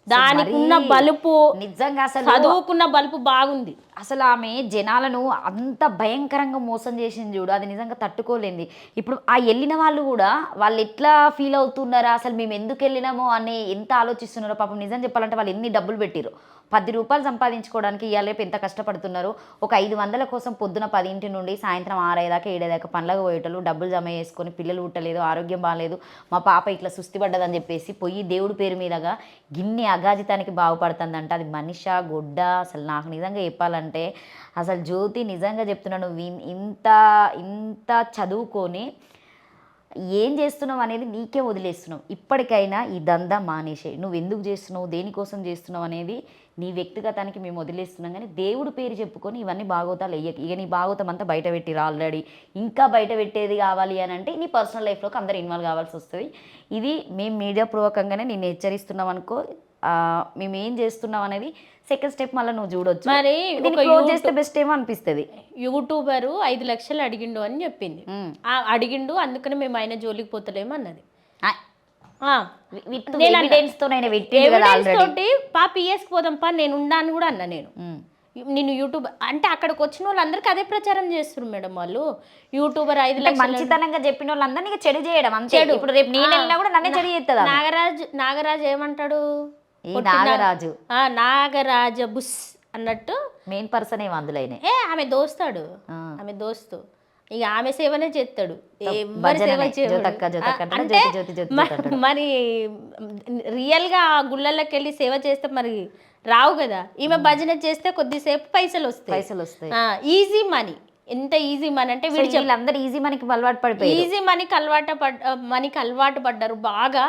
దానికి ఉన్న బలుపు నిజంగా అసలు చదువుకున్న బలుపు బాగుంది. అసలు ఆమె జనాలను అంత భయంకరంగా మోసం చేసింది చూడు, అది నిజంగా తట్టుకోలేంది. ఇప్పుడు ఆ వెళ్ళిన వాళ్ళు కూడా వాళ్ళు ఎట్లా ఫీల్ అవుతున్నారా, అసలు మేము ఎందుకు వెళ్ళినామో అని ఎంత ఆలోచిస్తున్నారో పాపం. నిజం చెప్పాలంటే వాళ్ళు ఎన్ని డబ్బులు పెట్టిరు, 10 రూపాయలు సంపాదించుకోవడానికి ఇవాళ ఎంత కష్టపడుతున్నారు. ఒక 500 కోసం పొద్దున 10 నుండి సాయంత్రం 6 దాకా 7 దాకా పనులకు పోయేటోళ్ళు డబ్బులు జమ చేసుకొని, పిల్లలు పుట్టలేదు, ఆరోగ్యం బాగాలేదు, మా పాప ఇట్లా సుస్థి పడ్డదని చెప్పేసి పోయి దేవుడి పేరు మీదగా గిన్నె అగాజితానికి బాగుపడుతుందంట. అది మనిషా గొడ్డ? అసలు నాకు నిజంగా చెప్పాలంటే అసలు జ్యోతి నిజంగా చెప్తున్నాను, ఇంత ఇంత చదువుకొని ఏం చేస్తున్నావు అనేది నీకే వదిలేస్తున్నావు. ఇప్పటికైనా ఈ దందా మానేసే. నువ్వు ఎందుకు చేస్తున్నావు, దేనికోసం చేస్తున్నావు అనేది నీ వ్యక్తిగతానికి మేము వదిలేస్తున్నాం. కానీ దేవుడు పేరు చెప్పుకొని ఇవన్నీ బాగోతాలు వెయ్యకి. ఇక నీ బాగోతం అంతా బయట పెట్టిరు ఆల్రెడీ. ఇంకా బయట పెట్టేది కావాలి అని అంటే నీ పర్సనల్ లైఫ్లోకి అందరు ఇన్వాల్వ్ కావాల్సి వస్తుంది. ఇది మేము మీడియా పూర్వకంగానే నిన్ను హెచ్చరిస్తున్నాం అనుకో. మేము ఏం చేస్తున్నాం అనేది సెకండ్ స్టెప్ మళ్ళీ నువ్వు చూడొచ్చు. మరి క్లోజ్ చేస్తే బెస్ట్ ఏమో అనిపిస్తుంది. యూట్యూబరు 5 లక్షలు అడిగిండు అని చెప్పింది. అడిగిండు అందుకని మేము ఆయన జోలికి పోతలేము అన్నది. తోటి పిఎస్కి పోదాం పా, నేను ఉండాను కూడా అన్నా. నేను యూట్యూబ్ అంటే అక్కడికి వచ్చిన వాళ్ళందరికీ అదే ప్రచారం చేస్తున్నారు మేడం. వాళ్ళు యూట్యూబర్ 5 లక్షలు మంచితనంగా చెప్పిన వాళ్ళందరినీ చెడు చేయడం అంతే. ఇప్పుడు రేపు నేను వెళ్ళినా కూడా నన్నే చెడు చేస్తుందా? నాగరాజు ఏమంటాడు, నాగరాజ బుస్ అన్నట్టు మెయిన్ పర్సన్ ఏమో అందులో ఆమె దోస్తాడు, ఆమె దోస్తు. ఇక ఆమె సేవనే చేస్తాడు. మరి రియల్ గా గుళ్ళకి వెళ్ళి సేవ చేస్తే మరి రావు కదా. ఈమె భజన చేస్తే కొద్దిసేపు పైసలు వస్తాయి. Easy money. ఎంత ఈజీ మనీ అంటే వీళ్ళందరూ ఈజీ మనీకి అలవాటు పడిపోయి ఈజీ మనీకి అలవాటు పడ్డారు బాగా.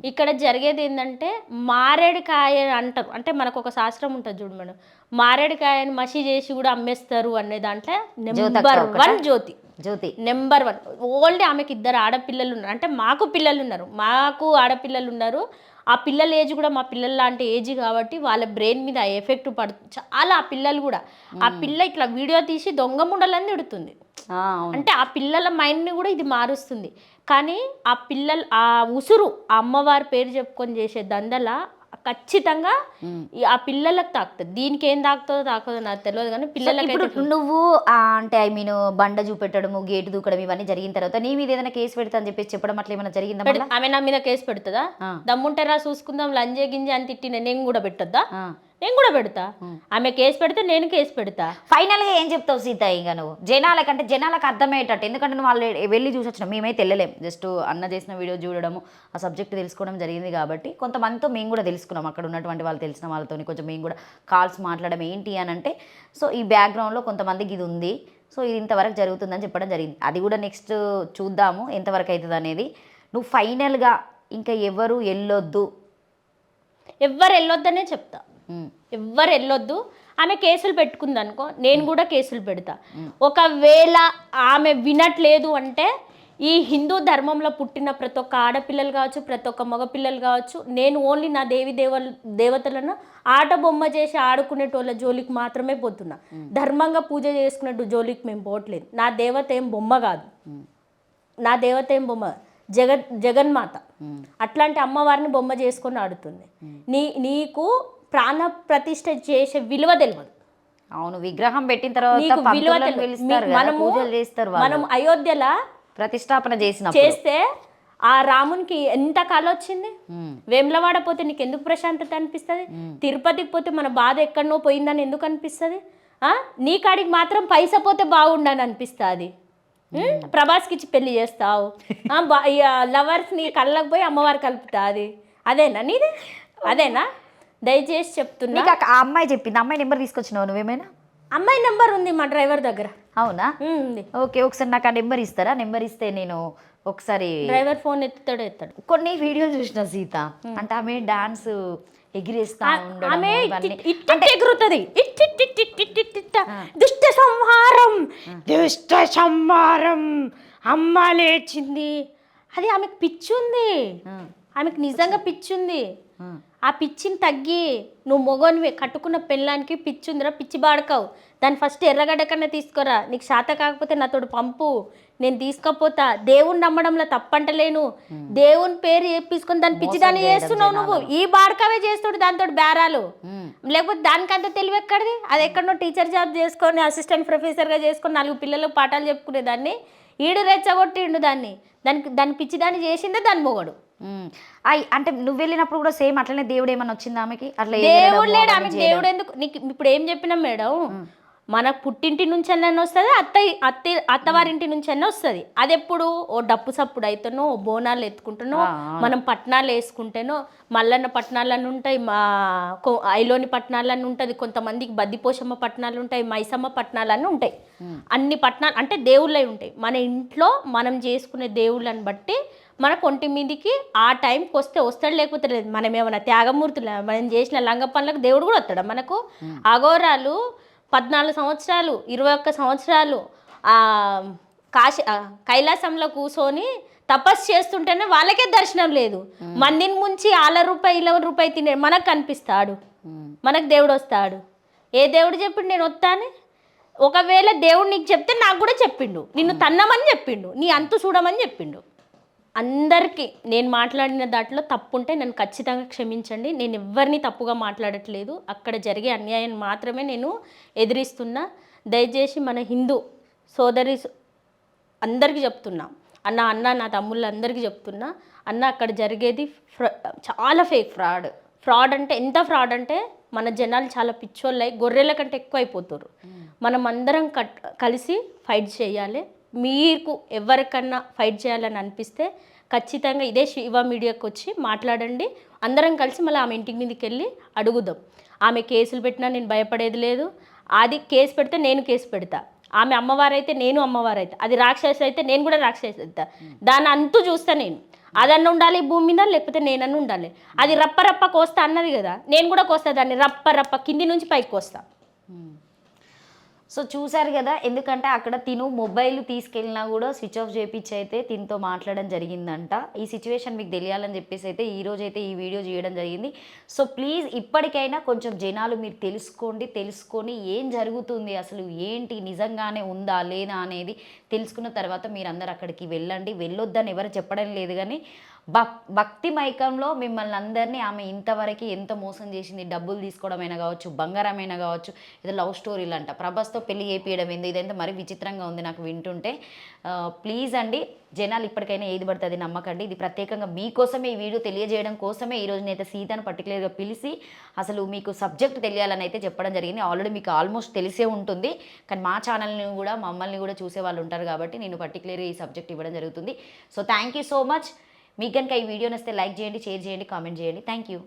ఇక్కడ జరిగేది ఏంటంటే మారేడుకాయ అంటారు. అంటే మనకు ఒక శాస్త్రం ఉంటుంది చూడు మేడం, మారేడుకాయని మసి చేసి కూడా అమ్మేస్తారు అనే దాంట్లో నెంబర్ 1 జ్యోతి నెంబర్ 1. ఓల్డ్ ఆమెకి 2 ఆడపిల్లలు ఉన్నారు. అంటే మాకు పిల్లలు ఉన్నారు, మాకు ఆడపిల్లలు ఉన్నారు. ఆ పిల్లల ఏజ్ కూడా మా పిల్లల లాంటి ఏజ్ కాబట్టి వాళ్ళ బ్రెయిన్ మీద ఎఫెక్ట్ పడుతుంది చాలా. ఆ పిల్లలు కూడా ఆ పిల్ల ఇట్లా వీడియో తీసి దొంగ ముండలన్నీ ఎడుతుంది. అంటే ఆ పిల్లల మైండ్ని కూడా ఇది మారుస్తుంది. కానీ ఆ పిల్లలు ఆ ఉసురు ఆ అమ్మవారి పేరు చెప్పుకొని చేసే దందల ఖచ్చితంగా ఆ పిల్లలకు తాకుతుంది. దీనికి ఏం తాకుతుందో నాకు తెలియదు కానీ పిల్లలకి. నువ్వు అంటే ఐ మీన్ బండ చూపెట్టడము, గేటు దూకడం ఇవన్నీ జరిగిన తర్వాత నీ మీద ఏదైనా కేసు పెడతా అని చెప్పేసి చెప్పడం అట్లా ఏమైనా జరిగిందా? ఆమె నా మీద కేసు పెడుతుందా? దమ్ముంటారా చూసుకుందాం, లంజే గింజ అని తిట్టిన నేను కూడా పెట్టొద్దా? నేను కూడా పెడతా. ఆమె కేసు పెడితే నేను కేసు పెడతా. ఫైనల్ గా ఏం చెప్తావు సీత? ఇంకా నువ్వు జనాలకు అర్థమయ్యేటట్టు, ఎందుకంటే నువ్వు వాళ్ళు వెళ్ళి చూసొచ్చినావు, మేమైతే వెళ్ళలేం. జస్ట్ అన్న చేసిన వీడియో చూడడము, ఆ సబ్జెక్ట్ తెలుసుకోవడం జరిగింది కాబట్టి కొంతమందితో మేము కూడా తెలుసుకున్నాం. అక్కడ ఉన్నటువంటి వాళ్ళు తెలిసిన వాళ్ళతో కొంచెం మేము కూడా కాల్స్ మాట్లాడడం ఏంటి అని అంటే, సో ఈ బ్యాక్గ్రౌండ్లో కొంతమందికి ఇది ఉంది, సో ఇది ఇంతవరకు జరుగుతుందని చెప్పడం జరిగింది. అది కూడా నెక్స్ట్ చూద్దాము ఎంతవరకు అవుతుంది అనేది. నువ్వు ఫైనల్గా ఇంకా ఎవరు వెళ్ళొద్దనే చెప్తా. ఎవ్వరు వెళ్ళొద్దు. ఆమె కేసులు పెట్టుకుంది అనుకో, నేను కూడా కేసులు పెడతా. ఒకవేళ ఆమె వినట్లేదు అంటే ఈ హిందూ ధర్మంలో పుట్టిన ప్రతి ఒక్క ఆడపిల్లలు కావచ్చు, ప్రతి ఒక్క మగపిల్లలు కావచ్చు, నేను ఓన్లీ నా దేవతలను ఆట బొమ్మ చేసి ఆడుకునేటోళ్ళ జోలికి మాత్రమే పోతున్నా. ధర్మంగా పూజ చేసుకునేట్టు జోలికి మేము పోవట్లేదు. నా దేవత ఏం బొమ్మ కాదు, నా దేవత ఏం బొమ్మ జగన్మాత. అట్లాంటి అమ్మవారిని బొమ్మ చేసుకొని ఆడుతుంది. నీకు ప్రాణ ప్రతిష్ఠ చేసే విలువ తెలియదు. అవును, విగ్రహం పెట్టిన తర్వాత నీకు విలువ తెలియదు. మనం అయోధ్యలో ప్రతిష్టాపన చేస్తే ఆ రామునికి ఎంత కళ వచ్చింది. వేములవాడ పోతే నీకు ఎందుకు ప్రశాంతత అనిపిస్తుంది? తిరుపతికి పోతే మన బాధ ఎక్కడనో పోయిందని ఎందుకు అనిపిస్తుంది? నీ కాడికి మాత్రం పైసా పోతే బాగుండని అనిపిస్తుంది. ప్రభాస్కి ఇచ్చి పెళ్లి చేస్తావు, లవర్స్ నీ కళ్ళకు పోయి అమ్మవారు కలుపుతుంది. అదేనా నీది? అదేనా? దయచేసి చెప్తున్నా. ఆ అమ్మాయి చెప్పింది. అమ్మాయి నెంబర్ తీసుకొచ్చినావు నువ్వేమైనా? అమ్మాయి నెంబర్ ఉంది మా డ్రైవర్ దగ్గర. అవునా? ఓకే, ఒకసారి నాకు ఆ నెంబర్ ఇస్తారా? నెంబర్ ఇస్తే నేను ఒకసారి డ్రైవర్ ఫోన్ ఎత్తాడు. కొన్ని వీడియోలు చూసిన సీత, అంటే ఆమె డాన్స్ ఎగిరేస్తా ఆమె ఎగురుతుంది. దుష్ట సంహారం, దుష్ట సంహారం, అమ్మ లేచింది. అది ఆమెకు పిచ్చి ఉంది. ఆమెకు నిజంగా పిచ్చి ఉంది. ఆ పిచ్చిని తగ్గి, నువ్వు మొగోనివే, కట్టుకున్న పెళ్ళానికి పిచ్చి ఉందిరా, పిచ్చి బాడకావు. దాన్ని ఫస్ట్ ఎర్రగడ్డ కన్నా తీసుకోరా. నీకు శాత కాకపోతే నాతోడు పంపు, నేను తీసుకపోతా. దేవుని నమ్మడంలో తప్పంటలేను. దేవుని పేరు చెప్పించుకొని దాన్ని పిచ్చి దాన్ని చేస్తున్నావు నువ్వు. ఈ బాడకావే చేస్తాడు దాంతో బేరాలు. లేకపోతే దానికంత తెలివి ఎక్కడిది? అది ఎక్కడనో టీచర్ జాబ్ చేసుకొని అసిస్టెంట్ ప్రొఫెసర్గా చేసుకొని 4 పిల్లలకు పాఠాలు చెప్పుకునేదాన్ని. ఈడు రెచ్చగొట్టిండు దాన్ని. దాన్ని పిచ్చి దాన్ని చేసిందే దాని మొగడు. అంటే నువ్వు వెళ్ళినప్పుడు కూడా సేమ్ అట్లనే దేవుడు ఏమన్నా వచ్చింది ఆమెకి? అట్లా దేవుడు లేడు ఆమెకి. దేవుడు ఎందుకు? నీకు ఇప్పుడు ఏం చెప్పినాం మేడం, మన పుట్టింటి నుంచి అన్న వస్తుంది, అత్తవారింటి నుంచి అన్న వస్తుంది. అది ఎప్పుడు ఓ డప్పు సప్పుడు అయితేనో, ఓ బోనాలు ఎత్తుకుంటానో, మనం పట్నాలు వేసుకుంటేనో, మల్లన్న పట్నాలన్నీ ఉంటాయి, మా ఐలోని పట్నాలన్నీ ఉంటుంది, కొంతమందికి బద్దిపోషమ్మ పట్నాలు ఉంటాయి, మైసమ్మ పట్నాలన్నీ ఉంటాయి. అన్ని పట్నాలు అంటే దేవుళ్ళై ఉంటాయి. మన ఇంట్లో మనం చేసుకునే దేవుళ్ళని బట్టి మనకు ఒంటి మీదికి ఆ టైంకి వస్తాడు, లేకపోతే లేదు. మనం ఏమైనా త్యాగమూర్తులు, మనం చేసిన లంగ పనులకు దేవుడు కూడా వస్తాడు మనకు. అఘోరాలు 14 సంవత్సరాలు 21 సంవత్సరాలు కైలాసంలో కూర్చొని తపస్సు చేస్తుంటేనే వాళ్ళకే దర్శనం లేదు. మందిని ముంచి ₹1 తినే మనకు కనిపిస్తాడు, మనకు దేవుడు వస్తాడు. ఏ దేవుడు చెప్పిండు నేను వస్తాను? ఒకవేళ దేవుడు నీకు చెప్తే నాకు కూడా చెప్పిండు, నిన్ను తన్నమని చెప్పిండు, నీ అంతు చూడమని చెప్పిండు. అందరికీ నేను మాట్లాడిన దాంట్లో తప్పు ఉంటే నన్ను ఖచ్చితంగా క్షమించండి. నేను ఎవరిని తప్పుగా మాట్లాడట్లేదు. అక్కడ జరిగే అన్యాయాన్ని మాత్రమే నేను ఎదిరిస్తున్నా. దయచేసి మన హిందూ సోదరి అందరికీ చెప్తున్నా, అన్న నా తమ్ముళ్ళందరికీ చెప్తున్నా, అన్న అక్కడ జరిగేది చాలా ఫేక్ ఫ్రాడ్ అంటే ఎంత ఫ్రాడ్ అంటే మన జనాలు చాలా పిచ్చోళ్ళై గొర్రెల కంటే ఎక్కువ అయిపోతారు. మనం అందరం కలిసి ఫైట్ చేయాలి. మీకు ఎవరికన్నా ఫైట్ చేయాలని అనిపిస్తే ఖచ్చితంగా ఇదే శివ మీడియాకి వచ్చి మాట్లాడండి. అందరం కలిసి మళ్ళీ ఆమె ఇంటికి మీదకి వెళ్ళి అడుగుదాం. ఆమె కేసులు పెట్టినా నేను భయపడేది లేదు. అది కేసు పెడితే నేను కేసు పెడతా. ఆమె అమ్మవారైతే నేను అమ్మవారైతే, అది రాక్షసి అయితే నేను కూడా రాక్షసి అవుతా. దాన్ని అంతూ చూస్తా నేను. అదన్న ఉండాలి భూమి మీద, లేకపోతే నేనన్నా ఉండాలి. అది రప్ప కోస్తా అన్నది కదా, నేను కూడా కోస్తా దాన్ని రప్ప కింది నుంచి పైకి కోస్తా. సో చూసారు కదా, ఎందుకంటే అక్కడ తిను మొబైల్ తీసుకెళ్ళినా కూడా స్విచ్ ఆఫ్ చేయించి అయితే తినతో మాట్లాడడం జరిగిందంట. ఈ సిచ్యువేషన్ మీకు తెలియాలని చెప్పేసి అయితే ఈరోజు అయితే ఈ వీడియో చేయడం జరిగింది. సో ప్లీజ్ ఇప్పటికైనా కొంచెం జనాలు మీరు తెలుసుకొని ఏం జరుగుతుంది, అసలు ఏంటి, నిజంగానే ఉందా లేదా అనేది తెలుసుకున్న తర్వాత మీరందరూ అక్కడికి వెళ్ళండి. వెళ్ళొద్దని ఎవరు చెప్పడం లేదు, కానీ భక్తి మైకంలో మిమ్మల్ని అందరినీ ఆమె ఇంతవరకు ఎంత మోసం చేసింది, డబ్బులు తీసుకోవడమైనా కావచ్చు, బంగారమైనా కావచ్చు, ఇది లవ్ స్టోరీలు అంట, ప్రభాస్తో పెళ్లి చేపియడం ఏంది, ఇదంతా మరీ విచిత్రంగా ఉంది నాకు వింటుంటే. ప్లీజ్ అండి, జనాలు ఇప్పటికైనా ఏది పడుతుంది నమ్మకండి. ఇది ప్రత్యేకంగా మీకోసమే ఈ వీడియో తెలియజేయడం కోసమే ఈరోజు నేనైతే సీతను పర్టికులర్గా పిలిచి అసలు మీకు సబ్జెక్ట్ తెలియాలని అయితే చెప్పడం జరిగింది. ఆల్రెడీ మీకు ఆల్మోస్ట్ తెలిసే ఉంటుంది, కానీ మా ఛానల్ని కూడా మమ్మల్ని కూడా చూసే వాళ్ళు ఉంటారు కాబట్టి నేను పర్టికులర్గా ఈ సబ్జెక్ట్ ఇవ్వడం జరుగుతుంది. So thank you so much. మీకు కనుక ఈ వీడియో నచ్చితే లైక్ చేయండి, షేర్ చేయండి, కామెంట్ చేయండి. Thank you.